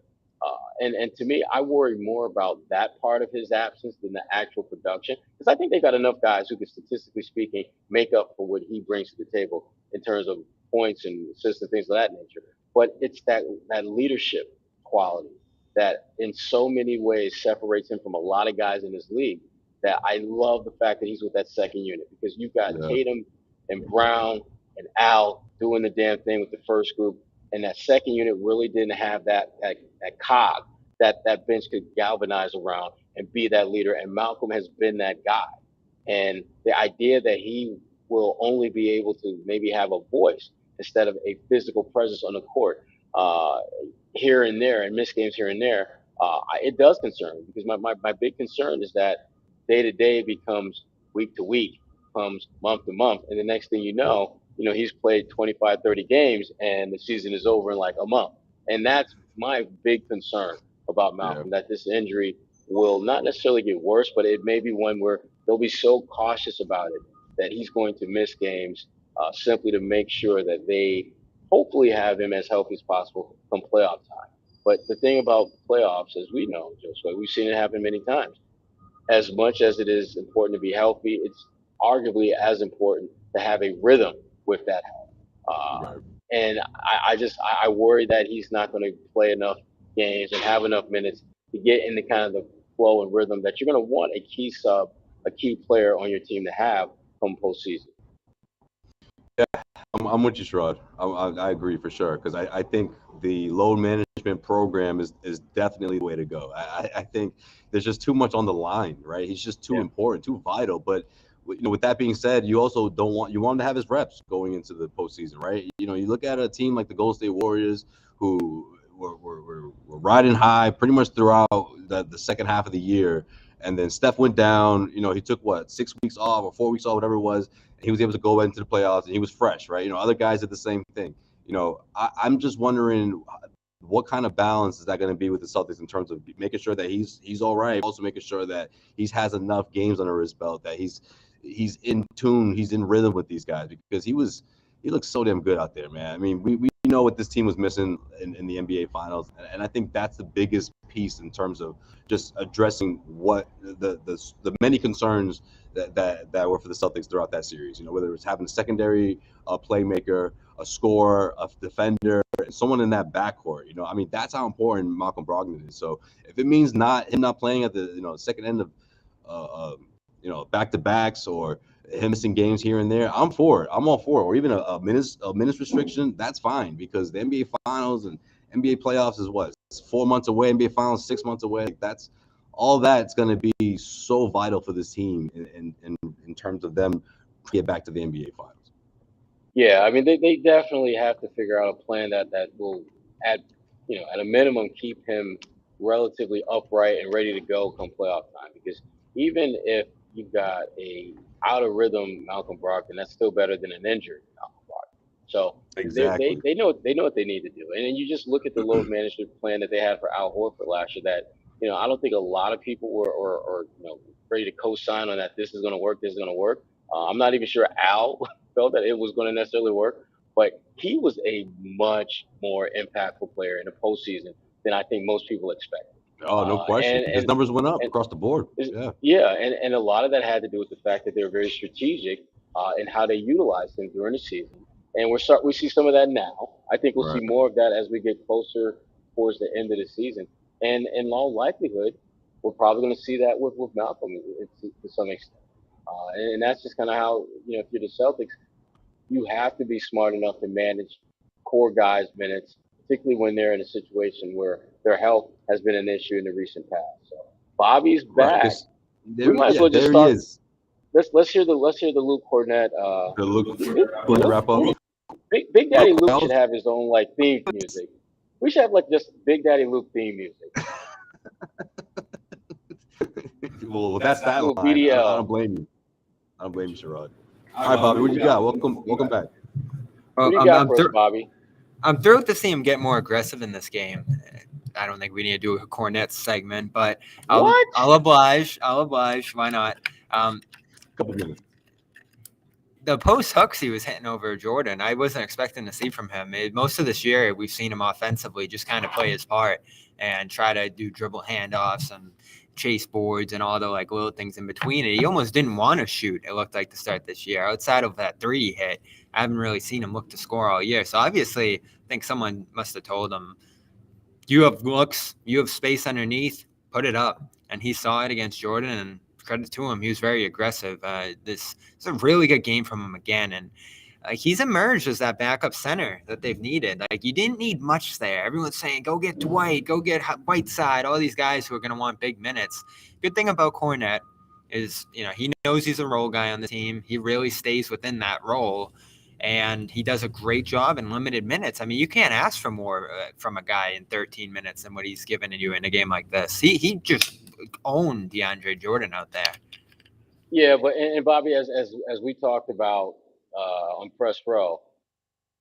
And to me, I worry more about that part of his absence than the actual production, because I think they've got enough guys who can, statistically speaking, make up for what he brings to the table in terms of points and assists and things of that nature. But it's that leadership quality that in so many ways separates him from a lot of guys in this league, that I love the fact that he's with that second unit, because you've got Tatum and Brown and Al doing the damn thing with the first group. And that second unit really didn't have that cog that bench could galvanize around and be that leader. And Malcolm has been that guy. And the idea that he will only be able to maybe have a voice instead of a physical presence on the court here and there, and miss games here and there, it does concern me, because my big concern is that day to day becomes week to week, becomes month to month. And the next thing you know, he's played 25, 30 games and the season is over in like a month. And that's my big concern about Malcolm, that this injury will not necessarily get worse, but it may be one where they'll be so cautious about it that he's going to miss games simply to make sure that they hopefully have him as healthy as possible come playoff time. But the thing about playoffs, as we know, Josue, we've seen it happen many times. As much as it is important to be healthy, it's arguably as important to have a rhythm with that health. And I worry that he's not going to play enough games and have enough minutes to get in the kind of the flow and rhythm that you're going to want a key sub, a key player on your team to have come postseason. Yeah, I'm with you, Sherrod. I agree for sure, because I think the load management program is definitely the way to go. I think there's just too much on the line, right? He's just too important, too vital. But with that being said, you also want him to have his reps going into the postseason, right? You look at a team like the Golden State Warriors, who were riding high pretty much throughout the second half of the year, and then Steph went down. He took 6 weeks off or 4 weeks off, whatever it was, and he was able to go into the playoffs, and he was fresh, right? Other guys did the same thing. I'm just wondering what kind of balance is that going to be with the Celtics in terms of making sure that he's all right, also making sure that he has enough games under his belt, that he's in tune, he's in rhythm with these guys, because he looks so damn good out there, man. I mean, we know what this team was missing in the NBA Finals, and I think that's the biggest piece in terms of just addressing what the many concerns that were for the Celtics throughout that series. Whether it was having a secondary playmaker, a scorer, a defender, and someone in that backcourt. I mean, that's how important Malcolm Brogdon is. So if it means him not playing at the second end of back-to-backs, or him missing games here and there, I'm for it. I'm all for it. Or even a minutes restriction, that's fine, because the NBA Finals and NBA playoffs is It's 4 months away. NBA Finals 6 months away. That's going to be so vital for this team in terms of them get back to the NBA Finals. Yeah, I mean, they definitely have to figure out a plan that will, at a minimum, keep him relatively upright and ready to go come playoff time. Because even if you've got a out of rhythm Malcolm Brogdon, that's still better than an injured Malcolm Brogdon. So exactly. they know what they need to do. And then you just look at the load management plan that they had for Al Horford last year. That I don't think a lot of people were ready to co-sign on that. This is going to work. This is going to work. I'm not even sure Al felt that it was going to necessarily work, but he was a much more impactful player in the postseason than I think most people expected. Oh, no question. His numbers went up across the board. Yeah, and a lot of that had to do with the fact that they were very strategic in how they utilized him during the season. And we see some of that now. I think we'll see more of that as we get closer towards the end of the season. And in all likelihood, we're probably going to see that with Malcolm to some extent. And that's just kind of how, if you're the Celtics, you have to be smart enough to manage core guys' minutes, particularly when they're in a situation where their health has been an issue in the recent past. So Bobby's back. We might as well just start. Let's hear the Luke Kornet. The Luke Kornet wrap up. Big Daddy Luke should have his own theme music. We should have just Big Daddy Luke theme music. Well, that's that line. BDL. I don't blame you. I don't blame you, Sherrod. All right, Bobby, what you got? Welcome back. What do you got for us, Bobby? I'm thrilled to see him get more aggressive in this game. I don't think we need to do a Kornet segment, but I'll oblige. Why not? Couple minutes. The post hooks he was hitting over Jordan, I wasn't expecting to see from him. Most of this year, we've seen him offensively just kind of play his part and try to do dribble handoffs and chase boards and all the little things in between it. He almost didn't want to shoot, it looked like, to start this year. Outside of that 3 he hit, I haven't really seen him look to score all year. So obviously, I think someone must have told him, you have looks, you have space underneath, put it up. And he saw it against Jordan, and credit to him, he was very aggressive. This is a really good game from him again. And he's emerged as that backup center that they've needed. You didn't need much there. Everyone's saying, go get Dwight, go get Whiteside, all these guys who are going to want big minutes. Good thing about Kornet is, he knows he's a role guy on the team. He really stays within that role, and he does a great job in limited minutes. I mean, you can't ask for more from a guy in 13 minutes than what he's given you in a game like this. He just owned DeAndre Jordan out there. Yeah, but and Bobby, as we talked about on Press Row,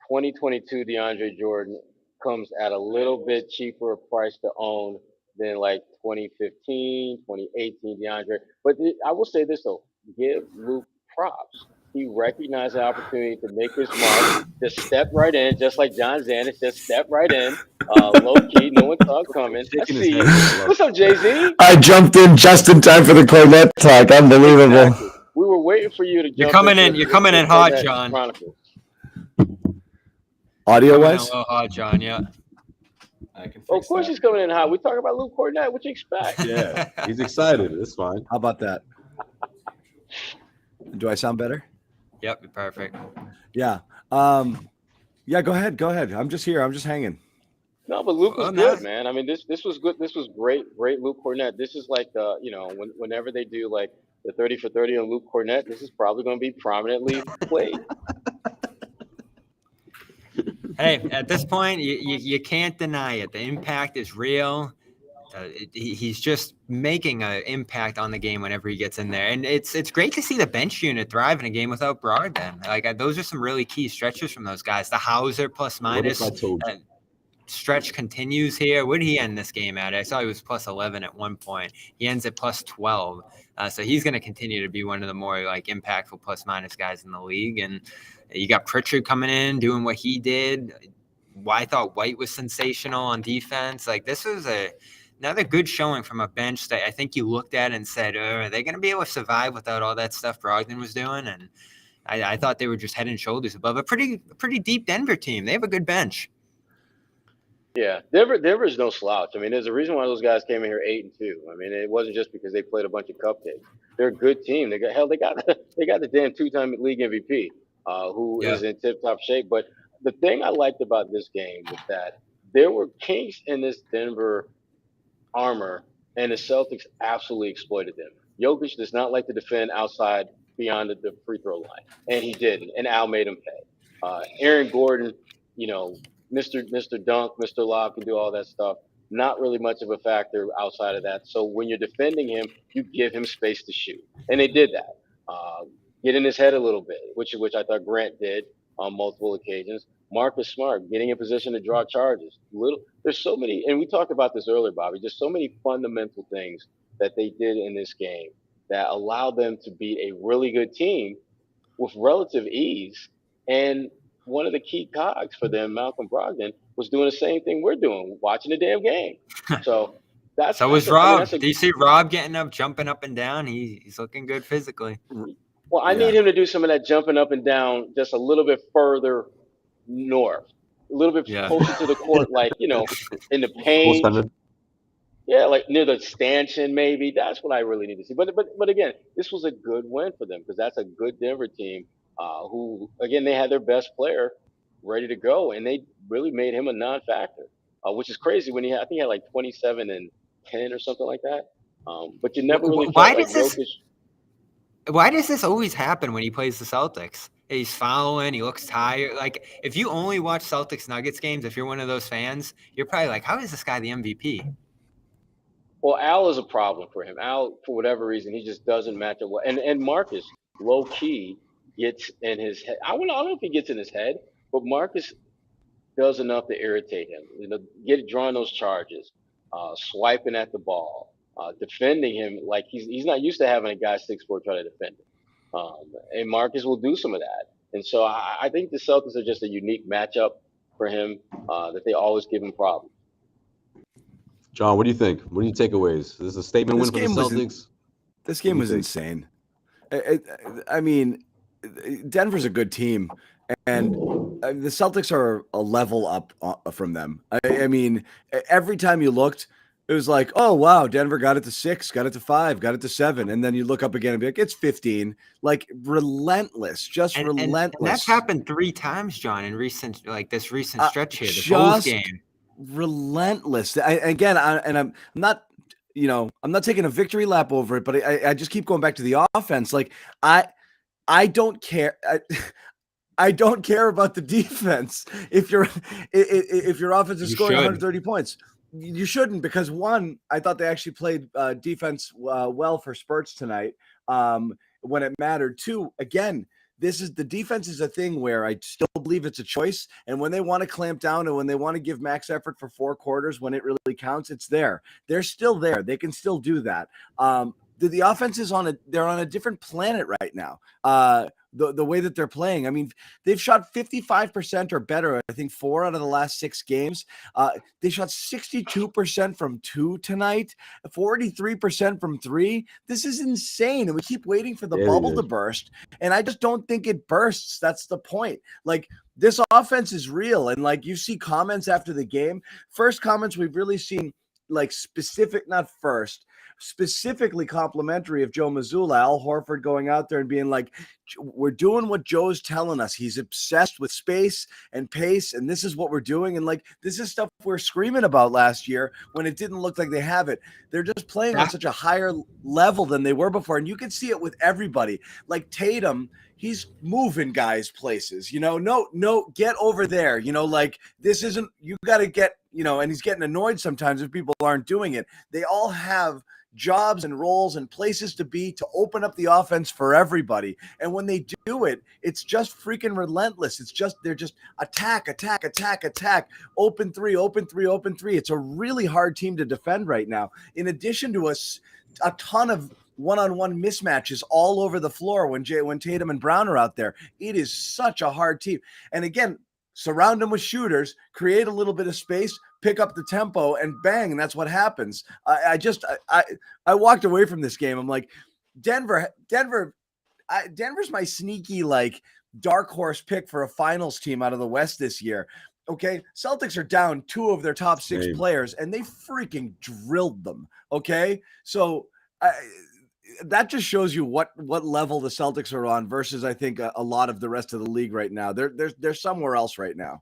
2022 DeAndre Jordan comes at a little bit cheaper price to own than 2015, 2018 DeAndre. But I will say this though, give Luke props. He recognized the opportunity to make his mark, just step right in, just like John Zannis, just step right in, low key, no one saw it coming. I see you. What's up, Jay-Z? I jumped in just in time for the Kornet talk. Unbelievable. Exactly. We were waiting for you to jump You're coming in hot, John. Audio-wise? Hot, John, yeah. Of course he's coming in hot. We talking about Luke Kornet. What you expect? Yeah, he's excited. It's fine. How about that? Do I sound better? Yep, perfect. Yeah. Yeah, go ahead. I'm just here. I'm just hanging. No, but Luke was good, man. I mean, this was good. This was great Luke Kornet. This is whenever they do the 30 for 30 on Luke Kornet, this is probably going to be prominently played. Hey, at this point, you can't deny it. The impact is real. He's just making an impact on the game whenever he gets in there, and it's great to see the bench unit thrive in a game without Brogdon. Like those are some really key stretches from those guys. The Hauser plus minus stretch continues here. What did he end this game at? I saw he was plus 11 at one point. He ends at plus 12, so he's going to continue to be one of the more like impactful plus minus guys in the league. And you got Pritchard coming in doing what he did. I thought White was sensational on defense. Like this was another good showing from a bench that I think you looked at and said, are they going to be able to survive without all that stuff Brogdon was doing? And I thought they were just head and shoulders above a pretty deep Denver team. They have a good bench. Yeah, Denver is no slouch. I mean, there's a reason why those guys came in here 8-2. I mean, it wasn't just because they played a bunch of cupcakes. They're a good team. They got the damn 2-time league MVP, who is in tip-top shape. But the thing I liked about this game was that there were kinks in this Denver armor, and the Celtics absolutely exploited them. Jokic does not like to defend outside beyond the free throw line, and he didn't. And Al made him pay. Aaron Gordon, Mr. Dunk, Mr. Lob can do all that stuff. Not really much of a factor outside of that. So when you're defending him, you give him space to shoot, and they did that. Get in his head a little bit, which I thought Grant did on multiple occasions. Marcus Smart getting in position to draw charges. There's so many, and we talked about this earlier, Bobby. Just so many fundamental things that they did in this game that allowed them to beat a really good team with relative ease. And one of the key cogs for them, Malcolm Brogdon, was doing the same thing we're doing, watching the damn game. So was Rob. Do you see Rob getting up, jumping up and down? He's looking good physically. Well, I need him to do some of that jumping up and down just a little bit further north, a little bit closer to the court, like, in the paint. Yeah, like near the stanchion maybe. That's what I really need to see. But again, this was a good win for them because that's a good Denver team who, again, they had their best player ready to go, and they really made him a non-factor, which is crazy when I think he had like 27 and 10 or something like that. But you never really felt like Jokic. Why does this always happen when he plays the Celtics? He's following. He looks tired. Like, if you only watch Celtics Nuggets games, if you're one of those fans, you're probably like, how is this guy the MVP? Well, Al is a problem for him. Al, for whatever reason, he just doesn't match up well. And Marcus, low-key, gets in his head. I don't know if he gets in his head, but Marcus does enough to irritate him. Drawing those charges, swiping at the ball. Defending him like he's not used to having a guy 6'4" try to defend him. And Marcus will do some of that. And so I think the Celtics are just a unique matchup for him that they always give him problems. John, what do you think? What are your takeaways? Is this a statement win for the Celtics? This game was insane. I mean, Denver's a good team, and the Celtics are a level up from them. I mean, every time you looked, it was like, oh, wow, Denver got it to 6, got it to 5, got it to 7. And then you look up again and be like, it's 15. Like, relentless, relentless. And that's happened 3 times, John, in this recent stretch here, the Bulls game. Relentless. I'm not, I'm not taking a victory lap over it, but I just keep going back to the offense. Like, I don't care. I don't care about the defense. If your offense is scoring 130 points. You shouldn't, because one, I thought they actually played defense well for spurts tonight when it mattered. 2, again, the defense is a thing where I still believe it's a choice. And when they want to clamp down and when they want to give max effort for 4 quarters, when it really counts, it's there. They're still there. They can still do that. The offense is they're on a different planet right now. The way that they're playing. I mean, they've shot 55% or better. I think 4 out of the last 6 games. They shot 62% from 2 tonight, 43% from 3. This is insane. And we keep waiting for the bubble to burst. And I just don't think it bursts. That's the point. Like, this offense is real. And like, you see comments after the game, first comments we've really seen, like, specific, not first, specifically complimentary of Joe Mazzulla, Al Horford going out there and being like, we're doing what Joe's telling us. He's obsessed with space and pace, and this is what we're doing. And like, this is stuff we're screaming about last year when it didn't look like they have it. They're just playing on such a higher level than they were before. And you can see it with everybody. Like Tatum, he's moving guys places, no, get over there. Like this isn't, you got to get, and he's getting annoyed sometimes if people aren't doing it. They all have jobs and roles and places to be to open up the offense for everybody. And when they do it, it's just freaking relentless. They're just attack, open three. It's a really hard team to defend right now. In addition to a ton of one-on-one mismatches all over the floor when Tatum and Brown are out there. It is such a hard team. And again, surround them with shooters, create a little bit of space, pick up the tempo, and bang, and that's what happens. I walked away from this game. I'm like, Denver's my sneaky like dark horse pick for a finals team out of the West this year. Okay, Celtics are down 2 of their top 6 players, and they freaking drilled them. Okay, so that just shows you what level the Celtics are on versus I think a lot of the rest of the league right now. They're somewhere else right now.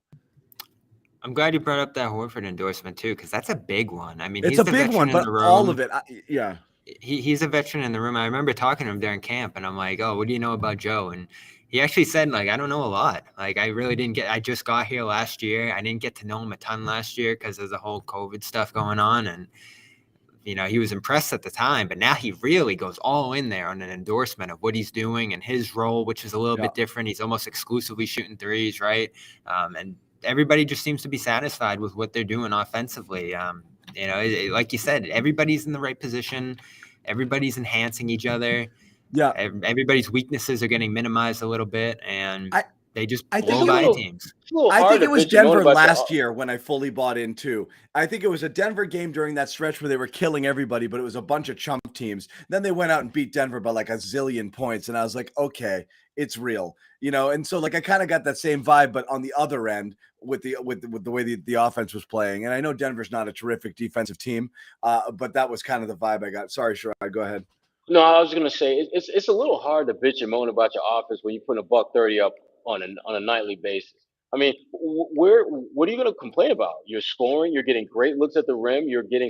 I'm glad you brought up that Horford endorsement too, because that's a big one. I mean, it's a big one, but all of it, yeah. He's a veteran in the room. I remember talking to him during camp, and I'm like, "Oh, what do you know about Joe?" And he actually said, like, "I don't know a lot. Like, I really didn't I just got here last year. I didn't get to know him a ton last year because there's the whole COVID stuff going on." And he was impressed at the time, but now he really goes all in there on an endorsement of what he's doing and his role, which is a little bit different. He's almost exclusively shooting threes, right? And everybody just seems to be satisfied with what they're doing offensively. Like you said, everybody's in the right position. Everybody's enhancing each other. Yeah. Everybody's weaknesses are getting minimized a little bit, and they just blow by teams. I think it was Denver last year when I fully bought in too. I think it was a Denver game during that stretch where they were killing everybody, but it was a bunch of chump teams. Then they went out and beat Denver by like a zillion points. And I was like, okay, it's real, And so like, I kind of got that same vibe, but on the other end with the way the offense was playing. And I know Denver's not a terrific defensive team, but that was kind of the vibe I got. Sorry, Sherrod, go ahead. No, I was going to say it's a little hard to bitch and moan about your offense when you put a $130 up on a nightly basis. I mean, what are you going to complain about? You're scoring, you're getting great looks at the rim, you're getting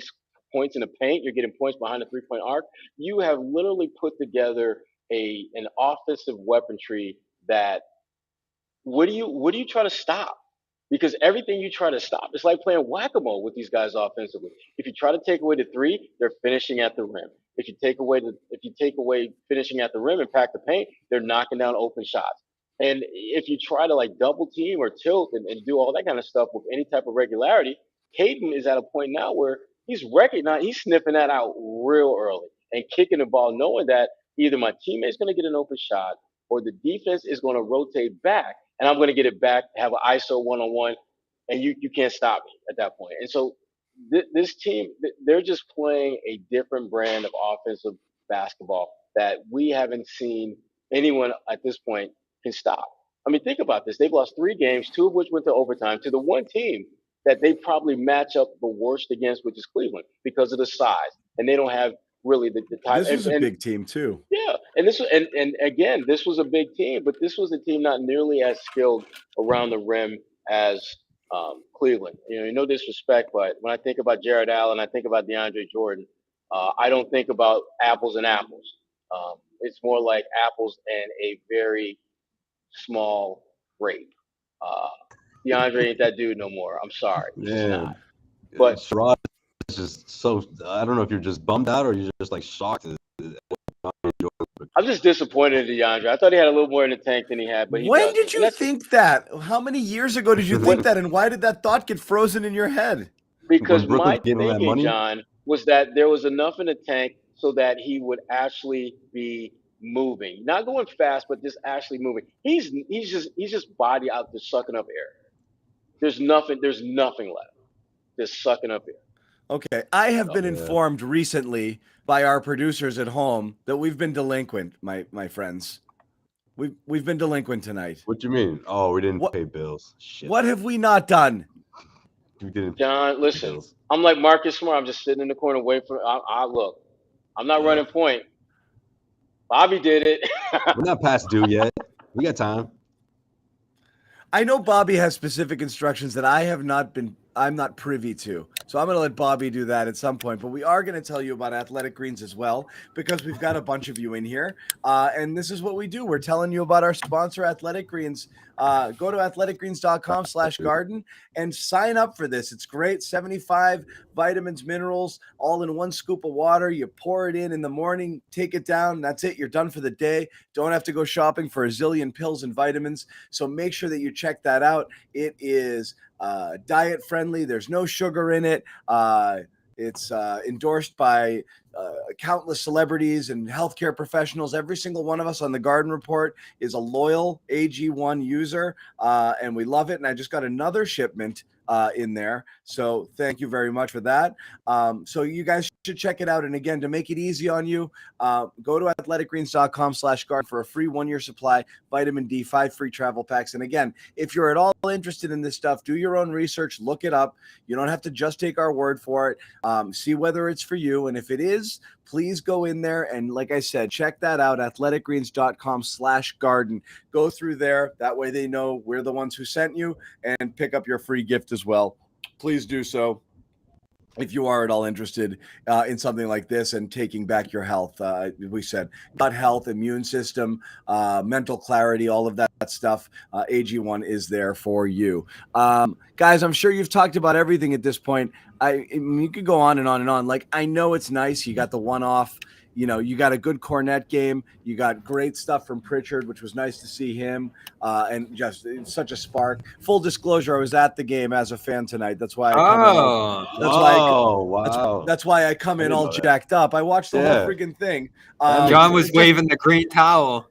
points in the paint, you're getting points behind the 3-point arc. You have literally put together an offensive weaponry that what do you try to stop? Because everything you try to stop, it's like playing whack-a-mole with these guys offensively. If you try to take away the 3, they're finishing at the rim. If you take away finishing at the rim and pack the paint, they're knocking down open shots. And if you try to like double team or tilt and do all that kind of stuff with any type of regularity, Hayden is at a point now where he's sniffing that out real early and kicking the ball, knowing that either my teammate's going to get an open shot or the defense is going to rotate back and I'm going to get it back, have an ISO one-on-one, and you can't stop me at that point. And so this team, they're just playing a different brand of offensive basketball that we haven't seen anyone at this point can stop. I mean, think about this. They've lost 3 games, 2 of which went to overtime, to the one team that they probably match up the worst against, which is Cleveland, because of the size. And they don't have really the type. This was a big team too. Yeah. And again, this was a big team, but this was a team not nearly as skilled around the rim as Cleveland. No disrespect, but when I think about Jared Allen, I think about DeAndre Jordan. I don't think about apples and apples. It's more like apples and a very small grape. DeAndre ain't that dude no more. I'm sorry. He's not. But Sherrod is just so, I don't know if you're just bummed out or you're just like shocked. I'm just disappointed in DeAndre. I thought he had a little more in the tank than he had. But when did you think that? How many years ago did you think that? And why did that thought get frozen in your head? Because my thinking, John, was that there was enough in the tank so that he would actually be moving, not going fast, but just actually moving. He's just body out there sucking up air. There's nothing left. Just sucking up air. Okay. I have been informed recently by our producers at home that we've been delinquent, my friends. We've been delinquent tonight. What do you mean? Oh, we didn't pay bills. Shit. What have we not done? We didn't. John, listen. I'm like Marcus Smart. I'm just sitting in the corner waiting for. I look. I'm not Yeah. running point. Bobby did it. We're not past due yet. We got time. I know Bobby has specific instructions that I'm not privy to. So I'm going to let Bobby do that at some point. But we are going to tell you about Athletic Greens as well, because we've got a bunch of you in here. And this is what we do. We're telling you about our sponsor, Athletic Greens. Go to athleticgreens.com/garden and sign up for this. It's great. 75 vitamins, minerals, all in one scoop of water. You pour it in the morning, take it down. That's it. You're done for the day. Don't have to go shopping for a zillion pills and vitamins. So make sure that you check that out. It is diet friendly. There's no sugar in it. It's endorsed by countless celebrities and healthcare professionals. Every single one of us on the Garden Report is a loyal AG1 user, and we love it. And I just got another shipment in there. So thank you very much for that. So you guys should check it out. And again, to make it easy on you, go to athleticgreens.com/garden for a free 1-year supply, vitamin D, 5 free travel packs. And again, if you're at all interested in this stuff, do your own research, look it up. You don't have to just take our word for it. See whether it's for you. And if it is, please go in there. And like I said, check that out, athleticgreens.com/garden. Go through there. That way they know we're the ones who sent you, and pick up your free gift as well. Please do so if you are at all interested in something like this and taking back your health. We said gut health, immune system, mental clarity, all of that stuff. AG1 is there for you. Guys, I'm sure you've talked about everything at this point. You could go on and on and on. Like, I know it's nice. You got the one-off. You know, you got a good Kornet game. You got great stuff from Pritchard, which was nice to see him. And just such a spark. Full disclosure, I was at the game as a fan tonight. That's why I come in. That's why I come in all jacked up. I watched the whole freaking thing. John was waving the green towel.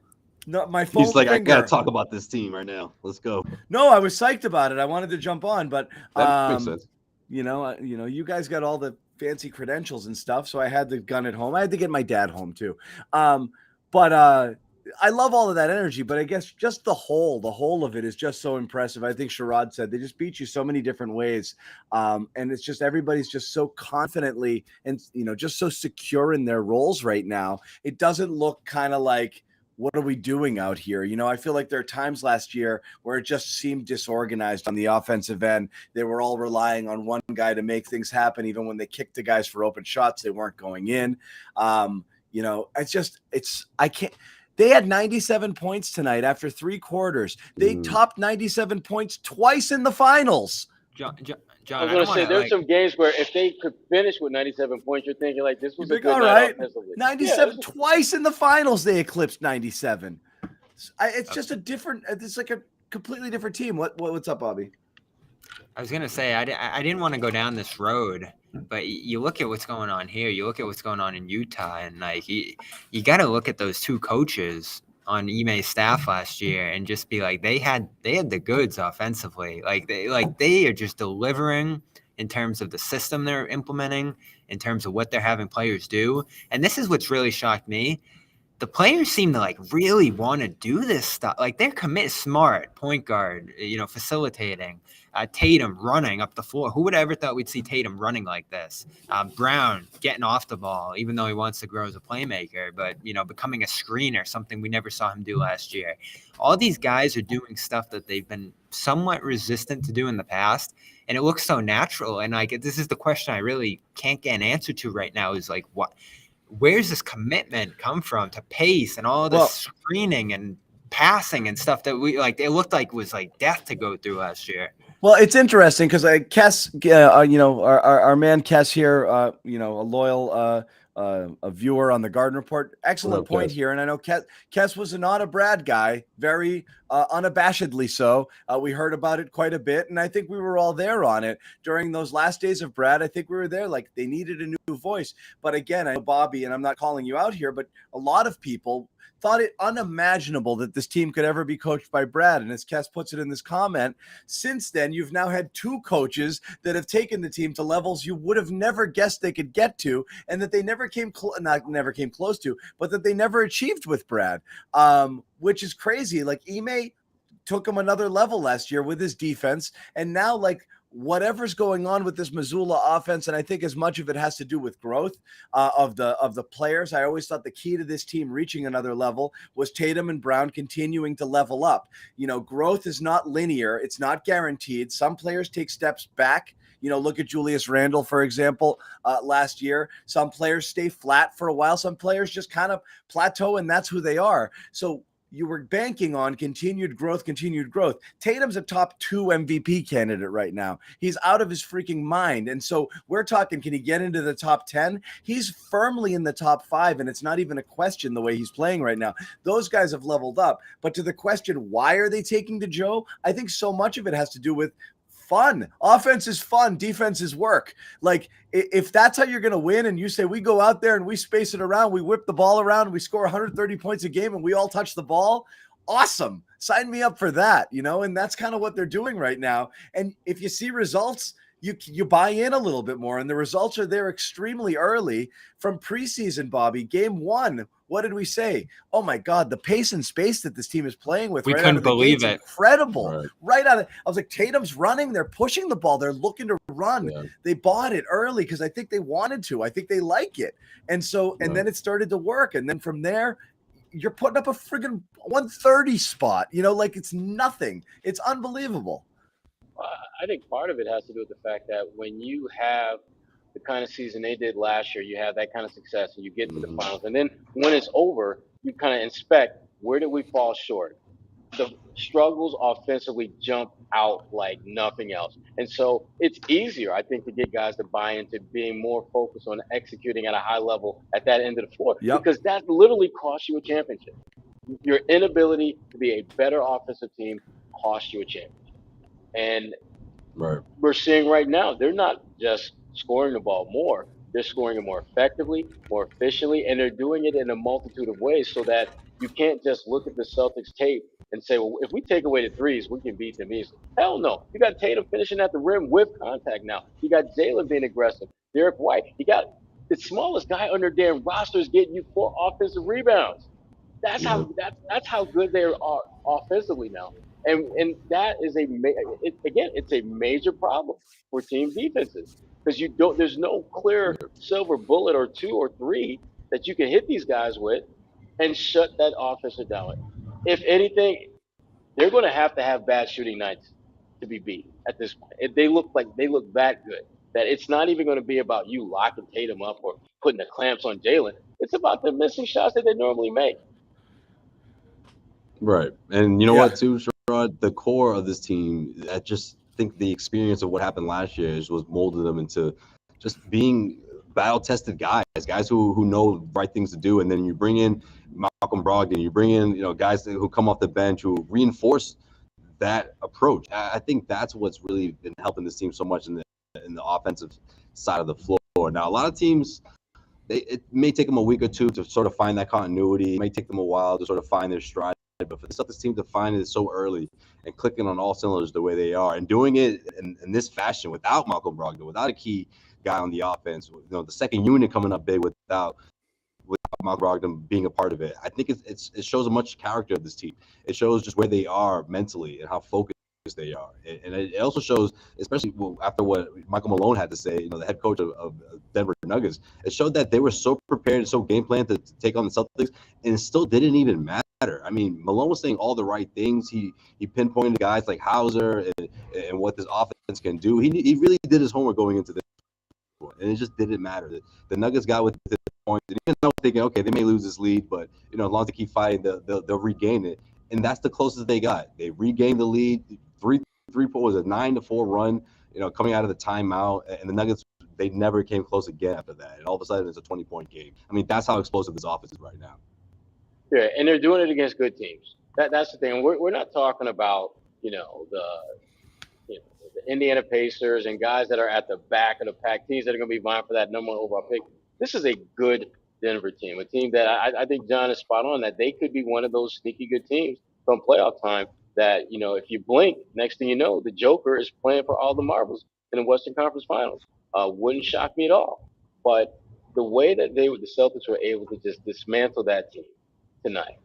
No, my phone. He's like, I gotta talk about this team right now. Let's go. No, I was psyched about it. I wanted to jump on, but that makes sense. You know, you guys got all the fancy credentials and stuff, so I had the gun at home. I had to get my dad home too. But I love all of that energy, but I guess just the whole of it is just so impressive. I think Sherrod said they just beat you so many different ways. And it's just, everybody's just so confidently and, just so secure in their roles right now. It doesn't look kind of like, what are we doing out here? I feel like there are times last year where it just seemed disorganized on the offensive end. They were all relying on one guy to make things happen. Even when they kicked the guys for open shots, they weren't going in. I can't. They had 97 points tonight after 3 quarters. They topped 97 points twice in the finals. John, I was going to say, there's some games where if they could finish with 97 points, you're thinking like this was a good night offensively. 97 twice in the finals, they eclipsed 97. It's just it's like a completely different team. What's up, Bobby? I was going to say, I didn't want to go down this road, but you look at what's going on here. You look at what's going on in Utah, and like you got to look at those 2 coaches on Ime's staff last year and just be like, they had the goods offensively. They are just delivering in terms of the system they're implementing, in terms of what they're having players do. And this is what's really shocked me. The players seem to really want to do this stuff. They're committed, smart point guard, facilitating, Tatum running up the floor. Who would have ever thought we'd see Tatum running like this? Brown getting off the ball, even though he wants to grow as a playmaker, but becoming a screener, something we never saw him do last year. All these guys are doing stuff that they've been somewhat resistant to do in the past, and it looks so natural. And this is the question I really can't get an answer to right now: is what? Where's this commitment come from to pace and all this screening and passing and stuff that we it looked like was death to go through last year? Well, it's interesting because Kess, our man Kess here, a loyal a viewer on the Garden Report. Excellent point here. And I know Kess was not a Brad guy, very unabashedly so. We heard about it quite a bit, and I think we were all there on it during those last days of Brad. I think we were there, they needed a new voice. But again, I know Bobby, and I'm not calling you out here, but a lot of people thought it unimaginable that this team could ever be coached by Brad. And as Kess puts it in this comment, since then, you've now had 2 coaches that have taken the team to levels you would have never guessed they could get to, and that they never came close to, but that they never achieved with Brad, which is crazy. Ime took him another level last year with his defense. And now whatever's going on with this Missoula offense, and I think as much of it has to do with growth of the players. I always thought the key to this team reaching another level was Tatum and Brown continuing to level up. Growth is not linear. It's not guaranteed. Some players take steps back. Look at Julius Randle, for example, last year. Some players stay flat for a while. Some players just kind of plateau, and that's who they are. So you were banking on continued growth. Tatum's a top 2 MVP candidate right now. He's out of his freaking mind. And so we're talking, can he get into the top 10? He's firmly in the top 5, and it's not even a question the way he's playing right now. Those guys have leveled up. But to the question, why are they taking to Joe? I think so much of it has to do with fun. Offense is fun. Defense is work. Like, if that's how you're going to win, and you say we go out there and we space it around, we whip the ball around, we score 130 points a game, and we all touch the ball, awesome. Sign me up for that, and that's kind of what they're doing right now. And if you see results, you buy in a little bit more, and the results are there extremely early from preseason, Bobby. Game 1, what did we say? Oh my God, the pace and space that this team is playing with. We couldn't believe it. Incredible. Right out of, I was like, Tatum's running. They're pushing the ball. They're looking to run. Yeah. They bought it early because I think they wanted to. I think they like it. And so, and then it started to work. And then from there, you're putting up a friggin' 130 spot. Like it's nothing. It's unbelievable. I think part of it has to do with the fact that when you have the kind of season they did last year, you have that kind of success and you get to the finals. And then when it's over, you kind of inspect, where did we fall short? The struggles offensively jump out like nothing else. And so it's easier, I think, to get guys to buy into being more focused on executing at a high level at that end of the floor. Yep. Because that literally costs you a championship. Your inability to be a better offensive team costs you a championship. And we're seeing right now, they're not just scoring the ball more, they're scoring it more effectively, more efficiently, and they're doing it in a multitude of ways so that you can't just look at the Celtics tape and say, well, if we take away the threes, we can beat them easily. Hell no. You got Tatum finishing at the rim with contact now. You got Jalen being aggressive. Derek White. You got the smallest guy on their damn roster is getting you 4 offensive rebounds. That's how good they are offensively now. And that is it's a major problem for team defenses because there's no clear silver bullet or 2 or 3 that you can hit these guys with and shut that offensive down. If anything, they're going to have bad shooting nights to be beat at this point. If they look that good, that it's not even going to be about you locking Tatum up or putting the clamps on Jalen. It's about them missing shots that they normally make. Right. And you know what, too, Sherrod? The core of this team, I just think the experience of what happened last year was molded them into just being battle-tested guys who know the right things to do. And then you bring in Malcolm Brogdon, you bring in, guys who come off the bench who reinforce that approach. I think that's what's really been helping this team so much in the offensive side of the floor. Now, a lot of teams, it may take them a week or two to sort of find that continuity. It may take them a while to sort of find their stride. But for the Celtics team to find it so early and clicking on all cylinders the way they are and doing it in this fashion without Malcolm Brogdon, without a key guy on the offense, the second unit coming up big without Malcolm Brogdon being a part of it, I think it shows a much character of this team. It shows just where they are mentally and how focused they are. And it also shows, especially after what Michael Malone had to say, the head coach of Denver Nuggets, it showed that they were so prepared and so game planned to take on the Celtics, and it still didn't even matter. I mean, Malone was saying all the right things. He pinpointed guys like Hauser and what this offense can do. He really did his homework going into this, and it just didn't matter. The Nuggets got with the point, and even though thinking, okay, they may lose this lead, but as long as they keep fighting, they'll regain it. And that's the closest they got. They regained the lead. Three was a 9-4 run, coming out of the timeout, and the Nuggets, they never came close again after that. And all of a sudden, it's a 20-point game. I mean, that's how explosive this offense is right now. Yeah, and they're doing it against good teams. That's the thing. We're not talking about the Indiana Pacers and guys that are at the back of the pack, teams that are going to be vying for that number 1 overall pick. This is a good Denver team, a team that I think John is spot on, that they could be one of those sneaky good teams from playoff time that, if you blink, next thing you know, the Joker is playing for all the marbles in the Western Conference Finals. Wouldn't shock me at all. But the way that the Celtics were able to just dismantle that team tonight,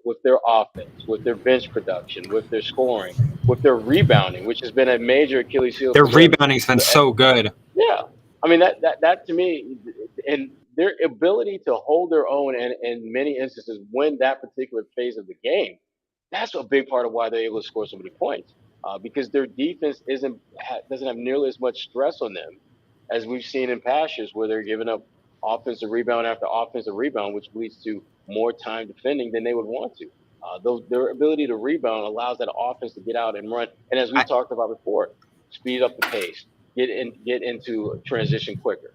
with their offense, with their bench production, with their scoring, with their rebounding, which has been a major Achilles heel Their for them. rebounding's been so good. Yeah, I mean that to me, and their ability to hold their own and in many instances win that particular phase of the game, that's a big part of why they're able to score so many points. Because their defense doesn't have nearly as much stress on them as we've seen in past years, where they're giving up offensive rebound after offensive rebound, which leads to more time defending than they would want to. Their ability to rebound allows that offense to get out and run, and as we talked about before, speed up the pace, get into transition quicker.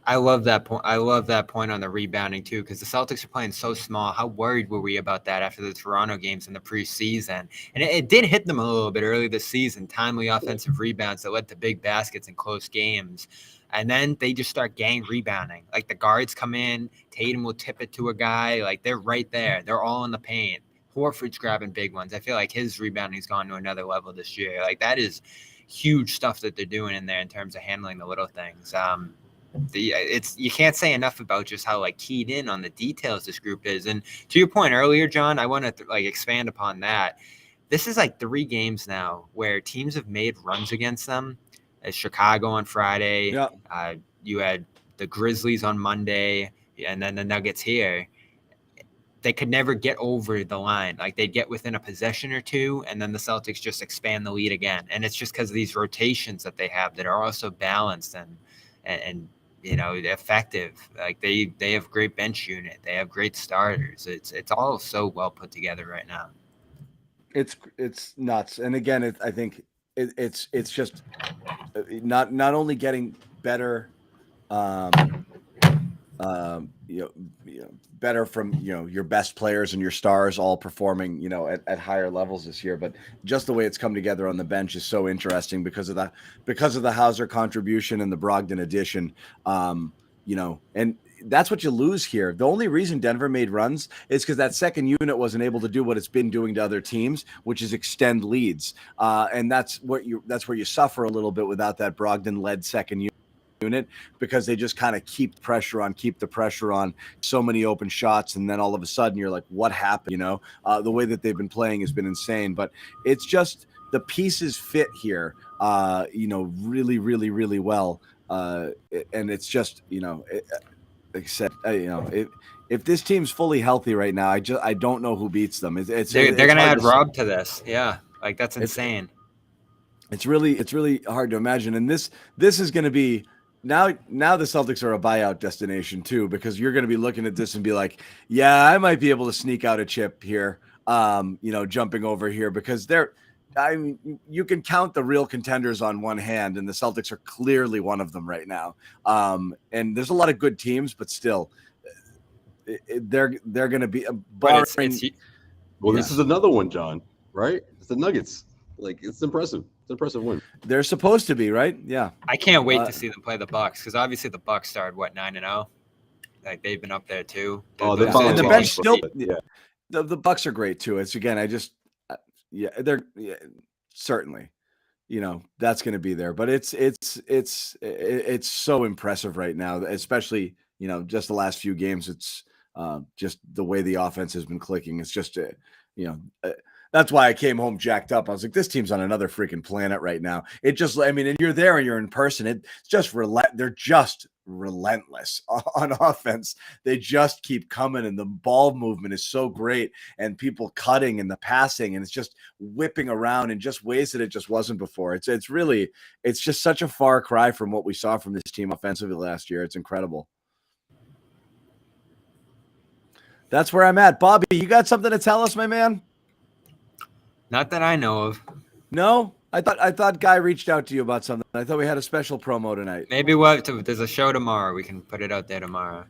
I love that point. I love that point on the rebounding too, because the Celtics are playing so small. How worried were we about that after the Toronto games in the preseason? And it did hit them a little bit early this season. Timely offensive rebounds that led to big baskets in close games. And then they just start gang rebounding. Like the guards come in, Tatum will tip it to a guy. Like they're right there. They're all in the paint. Horford's grabbing big ones. I feel like his rebounding's gone to another level this year. Like that is huge stuff that they're doing in there in terms of handling the little things. You can't say enough about just how like keyed in on the details this group is. And to your point earlier, John, I want to expand upon that. This is like 3 games now where teams have made runs against them. As Chicago on Friday, you had the Grizzlies on Monday, and then the Nuggets here. They could never get over the line. Like they'd get within a possession or two, and then the Celtics just expand the lead again. And it's just because of these rotations that they have that are also balanced and effective. Like they have great bench unit. They have great starters. It's all so well put together right now. It's nuts. And again, I think it's just not only getting better, better from your best players and your stars all performing at higher levels this year, but just the way it's come together on the bench is so interesting because of the Hauser contribution and the Brogdon addition. And that's what you lose here. The only reason Denver made runs is because that second unit wasn't able to do what it's been doing to other teams, which is extend leads. And that's where you suffer a little bit without that Brogdon-led second unit, because they just kind of keep the pressure on, so many open shots, and then all of a sudden you're like, what happened? The way that they've been playing has been insane, but it's just the pieces fit here, really, really, really well. And it's just, like I said, if this team's fully healthy right now, I don't know who beats them. They're going to add Rob to this. Yeah. Like that's insane. It's really hard to imagine. And this is going to be now the Celtics are a buyout destination too, because you're going to be looking at this and be like, yeah, I might be able to sneak out a chip here. Jumping over here, because you can count the real contenders on one hand, and the Celtics are clearly one of them right now. And there's a lot of good teams, but still, they're going to be This is another one, John. Right? It's the Nuggets. Like it's impressive. It's an impressive win. They're supposed to be, right? Yeah. I can't wait to see them play the Bucks, because obviously the Bucks started 9-0. Like they've been up there too. The bench still. Yeah. The Bucks are great too. It's again, they're certainly, that's going to be there. But it's so impressive right now, especially just the last few games. It's just the way the offense has been clicking. It's just that's why I came home jacked up. I was like, this team's on another freaking planet right now. It just, and you're there and you're in person. It's just they're just relentless on offense. They just keep coming, and the ball movement is so great, and people cutting and the passing, and it's just whipping around in just ways that it just wasn't before. It's just such a far cry from what we saw from this team offensively last year. It's incredible. That's where I'm at. Bobby, you got something to tell us, my man? Not that I know of. No? I thought Guy reached out to you about something. I thought we had a special promo tonight. Maybe there's a show tomorrow. We can put it out there tomorrow.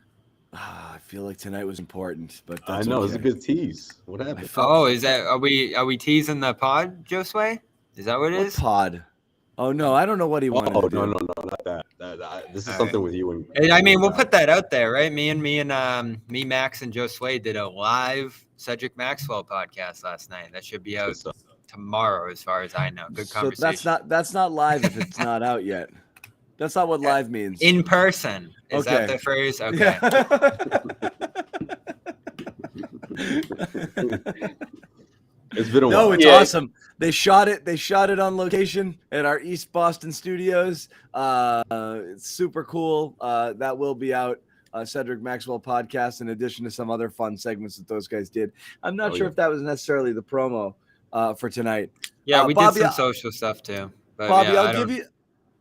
I feel like tonight was important, but I know it's a good tease. What happened? Are we teasing the pod, Josue? Is that what it is? Pod? Oh no, I don't know what he wanted. Oh no, not that. This is something with you and. We'll put that out there, right? Me, Max, and Josue did a live Cedric Maxwell podcast last night. That should be out tomorrow, as far as I know. Good conversation. So that's not live if it's not out yet. That's not what live means. In person. Is that the phrase? Okay. It's been a No, while. it's Yeah. awesome. They shot it on location at our East Boston studios. It's super cool. That will be out. Cedric Maxwell podcast, in addition to some other fun segments that those guys did. I'm not sure if that was necessarily the promo for tonight. Yeah, we Bobby, did some social stuff too. But Bobby, yeah,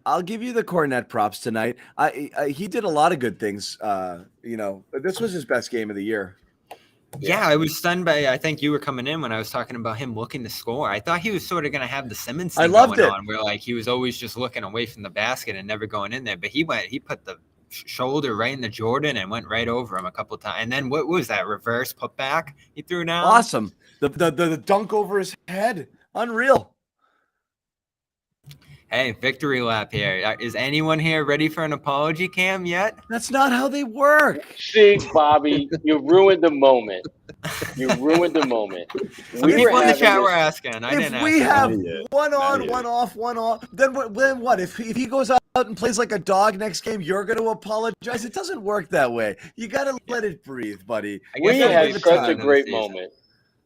I'll give you the Kornet props tonight. He did a lot of good things. This was his best game of the year. Yeah, I was stunned by. I think you were coming in when I was talking about him looking to score. I thought he was sort of going to have the Simmons thing going on, where like he was always just looking away from the basket and never going in there. But he put the shoulder right in the Jordan and went right over him a couple of times. And then what was that reverse putback he threw down? Awesome. The dunk over his head, unreal. Hey, victory lap here. Is anyone here ready for an apology, Cam, yet? That's not how they work. See, Bobby, you ruined the moment. You ruined the moment. Some people in the chat were asking. If we have one on, one off, one off, then what? If he goes out and plays like a dog next game, you're going to apologize? It doesn't work that way. You got to let it breathe, buddy. We had such a great moment.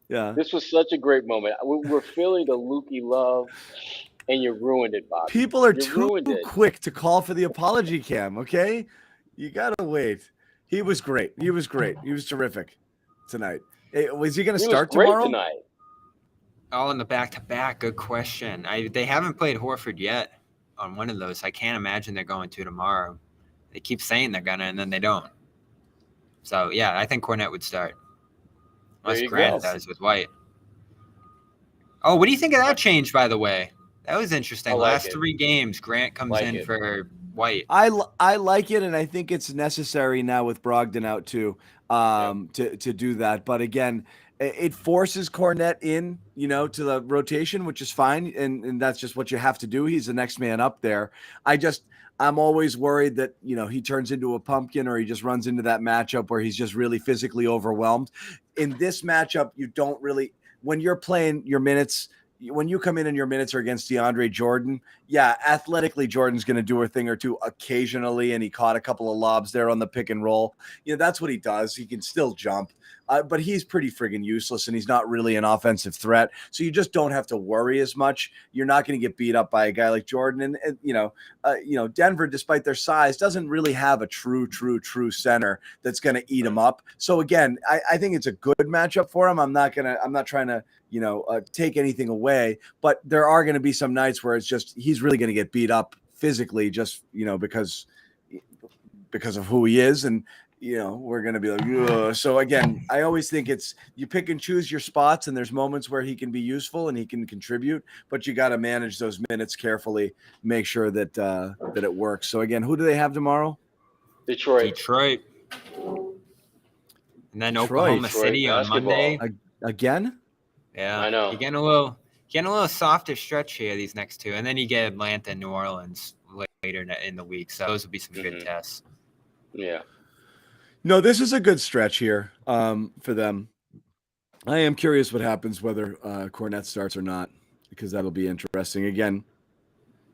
Yeah. This was such a great moment. We're feeling the Lukey love. And you ruined it, Bob. People are too quick to call for the apology, Cam, okay? You got to wait. He was great. He was terrific tonight. Hey, was he going to start tomorrow? Tonight. Oh, in the back-to-back. Good question. They haven't played Horford yet on one of those. I can't imagine they're going to tomorrow. They keep saying they're going to, and then they don't. So, yeah, I think Kornet would start. Unless Grant does with White. Oh, what do you think of that change, by the way? That was interesting. Last 3 games, Grant comes in for White. I like it, and I think it's necessary now with Brogdon out too, to do that. But again, it forces Kornet in, to the rotation, which is fine, and that's just what you have to do. He's the next man up there. I'm always worried that, he turns into a pumpkin or he just runs into that matchup where he's just really physically overwhelmed. In this matchup, you don't really, when you're playing your minutes. When you come in and your minutes are against DeAndre Jordan, athletically Jordan's going to do a thing or two occasionally, and he caught a couple of lobs there on the pick and roll. That's what he does. He can still jump, but he's pretty friggin' useless, and he's not really an offensive threat. So you just don't have to worry as much. You're not going to get beat up by a guy like Jordan, and Denver, despite their size, doesn't really have a true center that's going to eat him up. So again, I think it's a good matchup for him. I'm not trying to take anything away, but there are going to be some nights where it's just he's really going to get beat up physically, just because of who he is, and we're going to be like, ugh. So again, I always think it's you pick and choose your spots, and there's moments where he can be useful and he can contribute, but you got to manage those minutes carefully, make sure that it works. So again, who do they have tomorrow? Detroit, and then Oklahoma City on Monday again. Yeah, I know. You're getting a little softer stretch here these next 2, and then you get Atlanta and New Orleans later in the week. So those will be some good tests. Yeah. No, this is a good stretch here for them. I am curious what happens whether Kornet starts or not, because that'll be interesting. Again,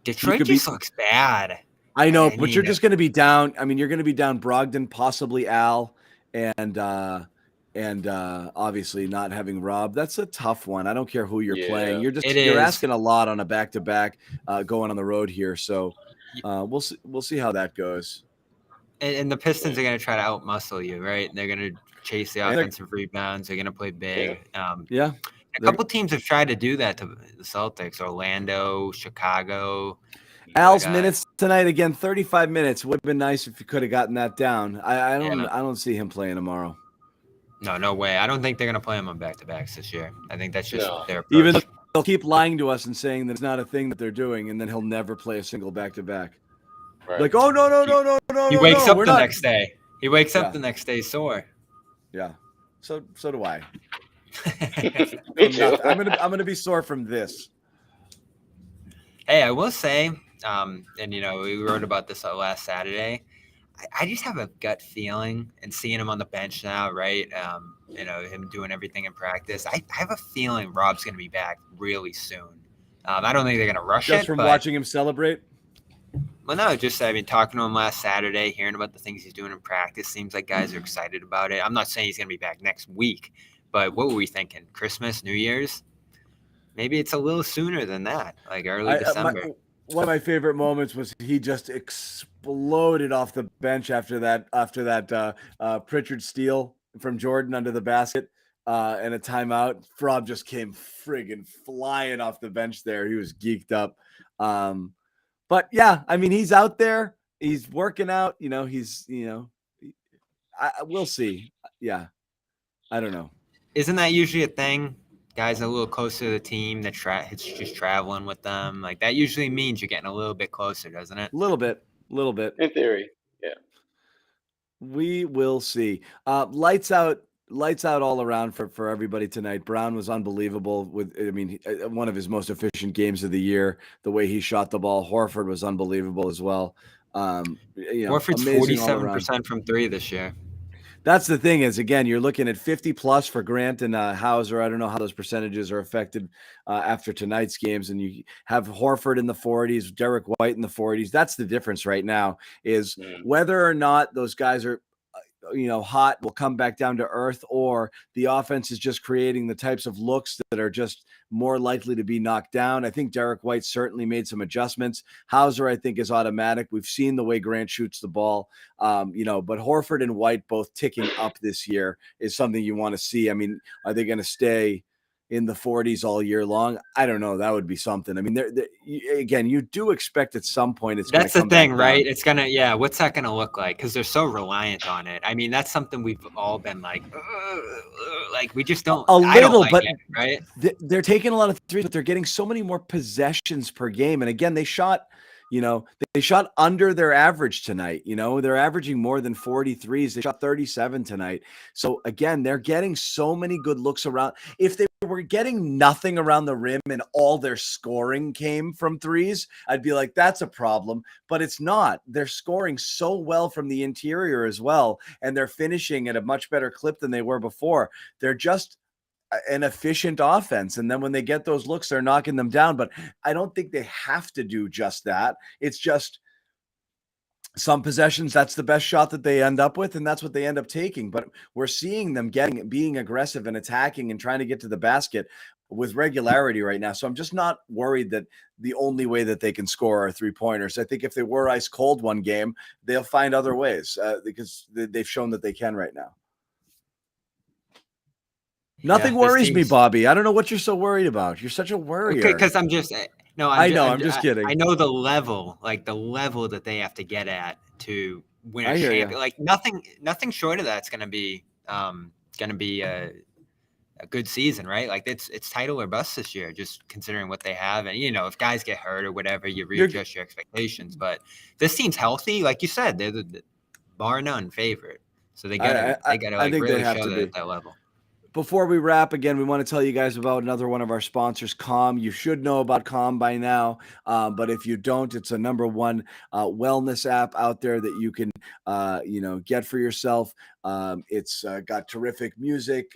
Detroit just looks bad. I know, but you're just going to be down. I mean, you're going to be down Brogdon, possibly Al, and obviously not having Rob. That's a tough one. I don't care who you're playing. You're asking a lot on a back-to-back going on the road here. So we'll see how that goes. And the Pistons are going to try to outmuscle you, right? They're going to chase the offensive rebounds. They're going to play big. A couple teams have tried to do that to the Celtics. Orlando, Chicago. Al's minutes tonight, again, 35 minutes. Would have been nice if you could have gotten that down. I don't see him playing tomorrow. No way. I don't think they're going to play him on back-to-backs this year. I think that's just their approach. Even though they'll keep lying to us and saying that it's not a thing that they're doing, and then he'll never play a single back-to-back. Right. Like, oh, no. He wakes up the next day. He wakes up the next day sore. Yeah. So do I. Me too. I'm gonna be sore from this. Hey, I will say, and we wrote about this last Saturday. I just have a gut feeling, and seeing him on the bench now, right? Him doing everything in practice. I have a feeling Rob's going to be back really soon. I don't think they're going to rush it. Just from watching him celebrate? Well, no, talking to him last Saturday, hearing about the things he's doing in practice. Seems like guys are excited about it. I'm not saying he's going to be back next week, But what were we thinking? Christmas, New Year's? Maybe it's a little sooner than that, like early December. One of my favorite moments was he just exploded off the bench after that Pritchard steal from Jordan under the basket and a timeout. Frob just came friggin' flying off the bench there. He was geeked up. But yeah, I mean, he's out there. He's working out. We'll see. Yeah, I don't know. Isn't that usually a thing? Guys a little closer to the team that it's just traveling with them. Like that usually means you're getting a little bit closer, doesn't it? A little bit. In theory, yeah. We will see. Lights out all around for everybody tonight. Brown was unbelievable one of his most efficient games of the year. The way he shot the ball. Horford was unbelievable as well. Horford's 47% from three this year. That's the thing is, again, you're looking at 50 plus for Grant and Hauser. I don't know how those percentages are affected after tonight's games. And you have Horford in the 40s, Derek White in the 40s. That's the difference right now is whether or not those guys are, hot, will come back down to earth, or the offense is just creating the types of looks that are just more likely to be knocked down. I think Derek White certainly made some adjustments. Hauser, I think, is automatic. We've seen the way Grant shoots the ball, but Horford and White both ticking up this year is something you want to see. I mean, are they going to stay in the 40s all year long? I don't know. That would be something. I mean, again, you do expect at some point that's the thing, right? It's gonna, what's that gonna look like? Because they're so reliant on it. I mean, that's something we've all been like we just don't. I don't like it, right? They're taking a lot of threes, but they're getting so many more possessions per game. And again, they shot under their average tonight. They're averaging more than 43s. They shot 37 tonight. So again, they're getting so many good looks around. If they were getting nothing around the rim and all their scoring came from threes, I'd be like, that's a problem. But it's not. They're scoring so well from the interior as well. And they're finishing at a much better clip than they were before. They're just an efficient offense. And then when they get those looks, they're knocking them down. But I don't think they have to do just that. It's just some possessions, that's the best shot that they end up with, and that's what they end up taking. But we're seeing them being aggressive and attacking and trying to get to the basket with regularity right now. So I'm just not worried that the only way that they can score are 3-pointers. I think if they were ice cold one game, they'll find other ways because they've shown that they can right now. Nothing worries me, Bobby. I don't know what you're so worried about. You're such a worrier. Okay, because I'm just I'm just kidding. I know the level that they have to get at to win a champion. Like nothing short of that's going to be a good season, right? Like it's title or bust this year, just considering what they have. And if guys get hurt or whatever, you readjust your expectations. But this team's healthy, like you said, they're the bar none favorite. So they gotta really show that at that level. Before we wrap, again, we want to tell you guys about another one of our sponsors, Calm. You should know about Calm by now, but if you don't, it's a number one wellness app out there that you can, get for yourself. It's got terrific music,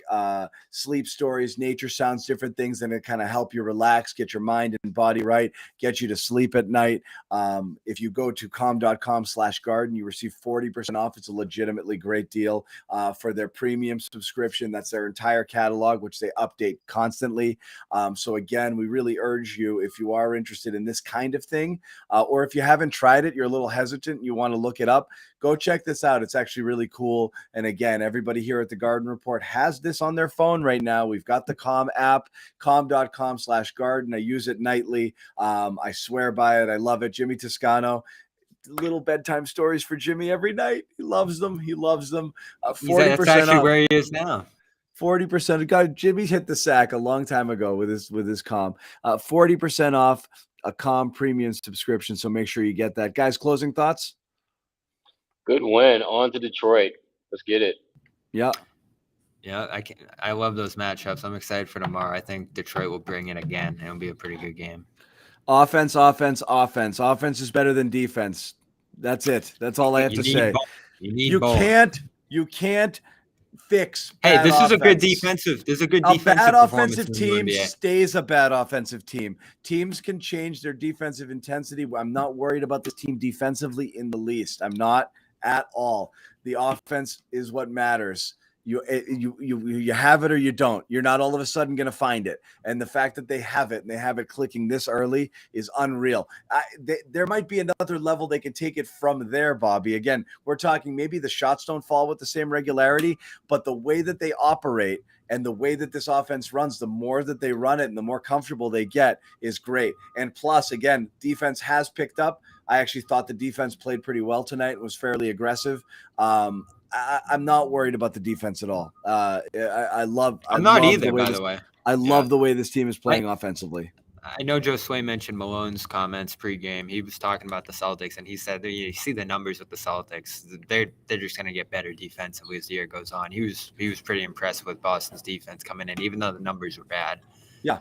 sleep stories, nature sounds, different things that kind of help you relax, get your mind and body right, get you to sleep at night. If you go to calm.com/garden, you receive 40% off. It's a legitimately great deal for their premium subscription. That's their entire catalog, which they update constantly. So again, we really urge you, if you are interested in this kind of thing, or if you haven't tried it, you're a little hesitant, you want to look it up, go check this out. It's actually really cool. And again, everybody here at the Garden Report has this on their phone right now. We've got the Calm app, calm.com/garden. I use it nightly. I swear by it. I love it. Jimmy Toscano, little bedtime stories for Jimmy every night. He loves them. 40% That's actually off. Where he is now. 40%. God, Jimmy's hit the sack a long time ago with his Calm. 40% off a Calm premium subscription. So make sure you get that. Guys, closing thoughts? Good win. On to Detroit. Let's get it. Yeah. Yeah, I love those matchups. I'm excited for tomorrow. I think Detroit will bring it again. It'll be a pretty good game. Offense. Offense is better than defense. That's it. That's all I have to say. You can't fix. Hey, this is a good defensive. This is a good defensive. A bad offensive team stays a bad offensive team. Teams can change their defensive intensity. I'm not worried about this team defensively in the least. I'm not at all. The offense is what matters. You have it or you don't. You're not all of a sudden going to find it. And the fact that they have it and they have it clicking this early is unreal. There might be another level they can take it from there, Bobby. Again, we're talking maybe the shots don't fall with the same regularity, but the way that they operate and the way that this offense runs, the more that they run it and the more comfortable they get is great. And plus, again, defense has picked up. I actually thought the defense played pretty well tonight. It was fairly aggressive. I'm not worried about the defense at all. I'm not either, by the way. I love the way this team is playing offensively. I know Josue mentioned Malone's comments pregame. He was talking about the Celtics, and he said that you see the numbers with the Celtics. They're just going to get better defensively as the year goes on. He was pretty impressed with Boston's defense coming in, even though the numbers were bad. Yeah.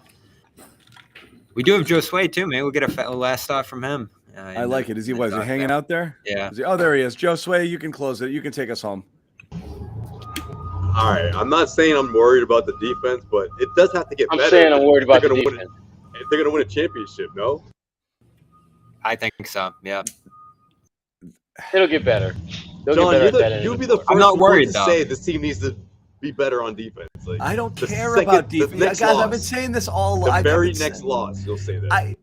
We do have Josue, too, man. We'll get a last thought from him. I like it. Is he hanging out there? Yeah. There he is. Josue, you can close it. You can take us home. All right. I'm not saying I'm worried about the defense, but it does have to get better. I'm saying I'm worried about the defense. They're going to win a championship, no? I think so, yeah. It'll get better. John, you'll be the first one to say this team needs to be better on defense. Like, I don't care about defense. Guys, I've been saying this all the very next loss, you'll say that.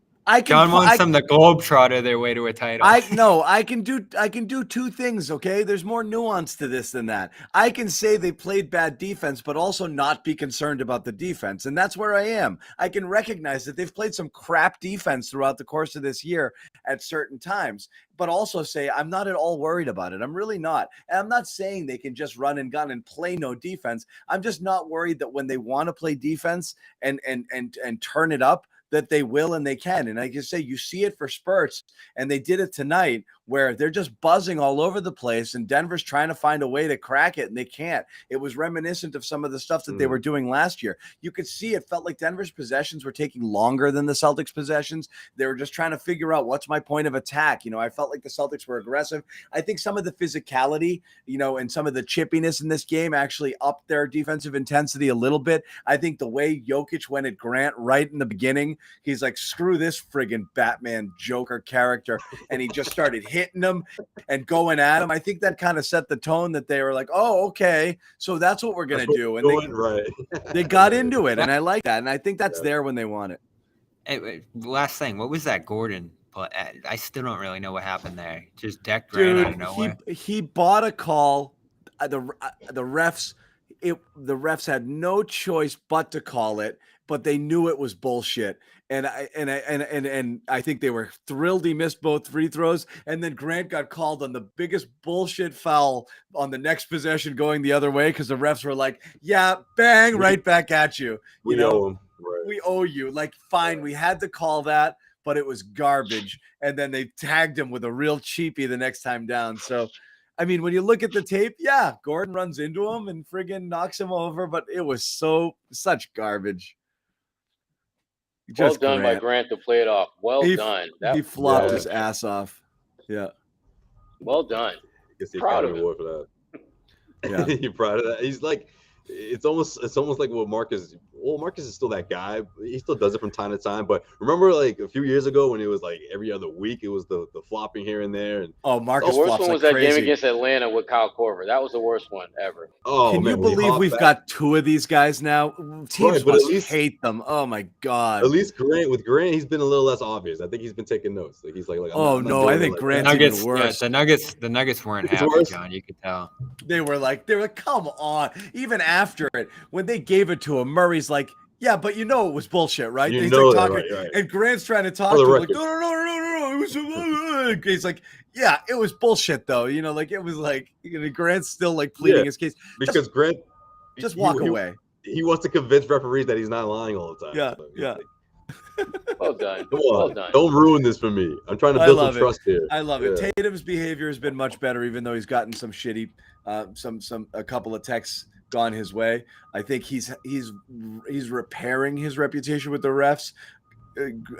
John wants them to globetrotter their way to a title. I can do two things, okay? There's more nuance to this than that. I can say they played bad defense, but also not be concerned about the defense. And that's where I am. I can recognize that they've played some crap defense throughout the course of this year at certain times, but also say I'm not at all worried about it. I'm really not. And I'm not saying they can just run and gun and play no defense. I'm just not worried that when they want to play defense and turn it up, that they will and they can. And I can say you see it for spurts, and they did it tonight where they're just buzzing all over the place and Denver's trying to find a way to crack it and they can't. It was reminiscent of some of the stuff that they were doing last year. You could see it felt like Denver's possessions were taking longer than the Celtics possessions. They were just trying to figure out what's my point of attack. I felt like the Celtics were aggressive. I think some of the physicality, and some of the chippiness in this game actually upped their defensive intensity a little bit. I think the way Jokic went at Grant right in the beginning, he's like, screw this friggin' Batman Joker character. And he just started hitting him and going at him. I think that kind of set the tone that they were like, oh, okay, so that's what we're going to do. And they got into it, and I like that. And I think that's there when they want it. Hey, last thing, what was that Gordon? But I still don't really know what happened there. Just decked Grant out of nowhere. He bought a call. The refs had no choice but to call it, but they knew it was bullshit. And I think they were thrilled he missed both free throws. And then Grant got called on the biggest bullshit foul on the next possession going the other way because the refs were like, yeah, bang, right back at you. We owe him. Right. We owe you. Like, fine, we had to call that, but it was garbage. And then they tagged him with a real cheapie the next time down. So, I mean, when you look at the tape, yeah, Gordon runs into him and friggin' knocks him over, but it was such garbage. Well done by Grant to play it off. Well done. He flopped his ass off. Yeah. Well done. Proud of award for that. Yeah. You're proud of that. He's like, it's almost like what Marcus is still that guy. He still does it from time to time. But remember, like a few years ago when it was like every other week, it was the flopping here and there. And Marcus the worst one was that crazy. game against Atlanta with Kyle Korver. That was the worst one ever. Can you believe we've got two of these guys now? Teams must hate them. Oh my god. At least with Grant, he's been a little less obvious. I think he's been taking notes. Like he's like I think Grant's even worse. The Nuggets weren't happy, John. You could tell. They were like, come on. Even after it, when they gave it to him, Murray's like, yeah, but it was bullshit, right? He's like talking, right. And Grant's trying to talk to him like, no. It was, he's like, yeah, it was bullshit though. Like it was like, Grant's still like pleading his case because Grant just walk away. He wants to convince referees that he's not lying all the time. Yeah, so yeah. Well done. Come on. Well done. Don't ruin this for me. I'm trying to build some trust here. I love it. Tatum's behavior has been much better, even though he's gotten some shitty, a couple of texts gone his way. I think he's repairing his reputation with the refs.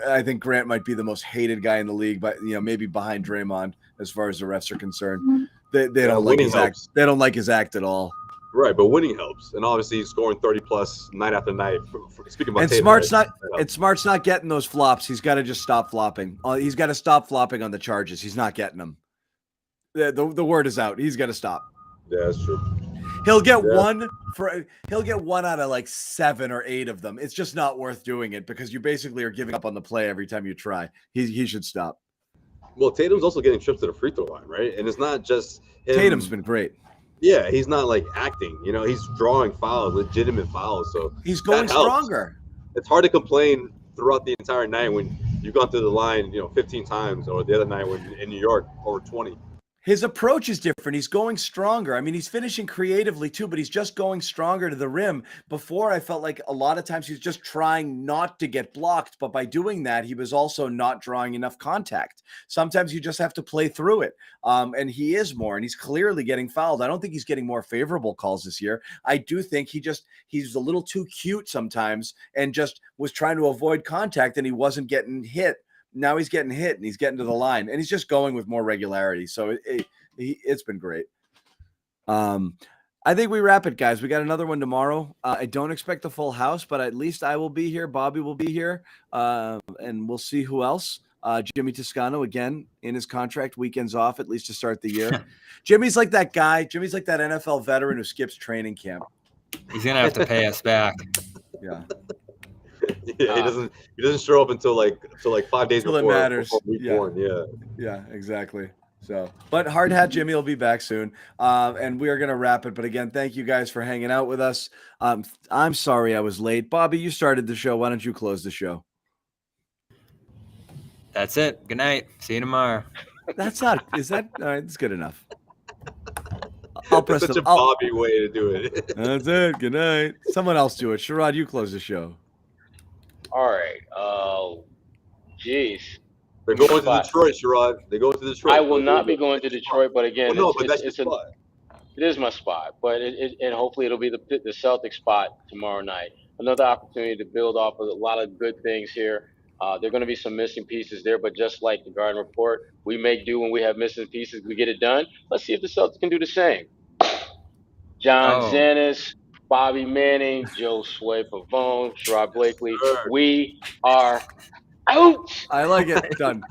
I think Grant might be the most hated guy in the league, but maybe behind Draymond as far as the refs are concerned. They don't like his act. They don't like his act at all. Right, but winning helps, and obviously he's scoring 30 plus night after night. Speaking about Smart's not getting those flops. He's got to just stop flopping. He's got to stop flopping on the charges. He's not getting them. The word is out. He's got to stop. Yeah, that's true. He'll get one out of like 7 or 8 of them. It's just not worth doing it because you basically are giving up on the play every time you try. He should stop. Well, Tatum's also getting trips to the free throw line, right? And it's not just him. Tatum's been great. Yeah, he's not like acting. He's drawing fouls, legitimate fouls. So he's going stronger. It's hard to complain throughout the entire night when you've gone through the line, 15 times, or the other night when in New York over 20. His approach is different. He's going stronger. I mean, he's finishing creatively too, but he's just going stronger to the rim. Before, I felt like a lot of times he was just trying not to get blocked, but by doing that, he was also not drawing enough contact. Sometimes you just have to play through it. And he is more, and he's clearly getting fouled. I don't think he's getting more favorable calls this year. I do think he's a little too cute sometimes and just was trying to avoid contact, and he wasn't getting hit. Now he's getting hit and he's getting to the line and he's just going with more regularity. So it's been great. I think we wrap it, guys. We got another one tomorrow. I don't expect a full house, but at least I will be here. Bobby will be here. And we'll see who else. Jimmy Toscano, again, in his contract, weekends off, at least to start the year. Jimmy's like that guy. Jimmy's like that NFL veteran who skips training camp. He's going to have to pay us back. Yeah. Yeah, he doesn't show up until like 5 days before, it matters. Before week 1. Yeah, exactly. So, but Hard Hat Jimmy will be back soon, and we are going to wrap it. But again, thank you guys for hanging out with us. I'm sorry I was late. Bobby, you started the show. Why don't you close the show? That's it. Good night. See you tomorrow. Is that all right? It's good enough. I'll press such a Bobby way to do it. That's it. Good night. Someone else do it. Sherrod, you close the show. All right. Jeez. They're going to Detroit, Sherrod. They go to Detroit. I will not be going to Detroit, but again, that's your spot. It is my spot, but and hopefully it'll be the Celtics spot tomorrow night. Another opportunity to build off of a lot of good things here. There are going to be some missing pieces there, but just like the Garden Report, we make do when we have missing pieces. We get it done. Let's see if the Celtics can do the same. John Zannis, Bobby Manning, Josue Pavon, Sherrod Blakely. We are out. I like it. Done.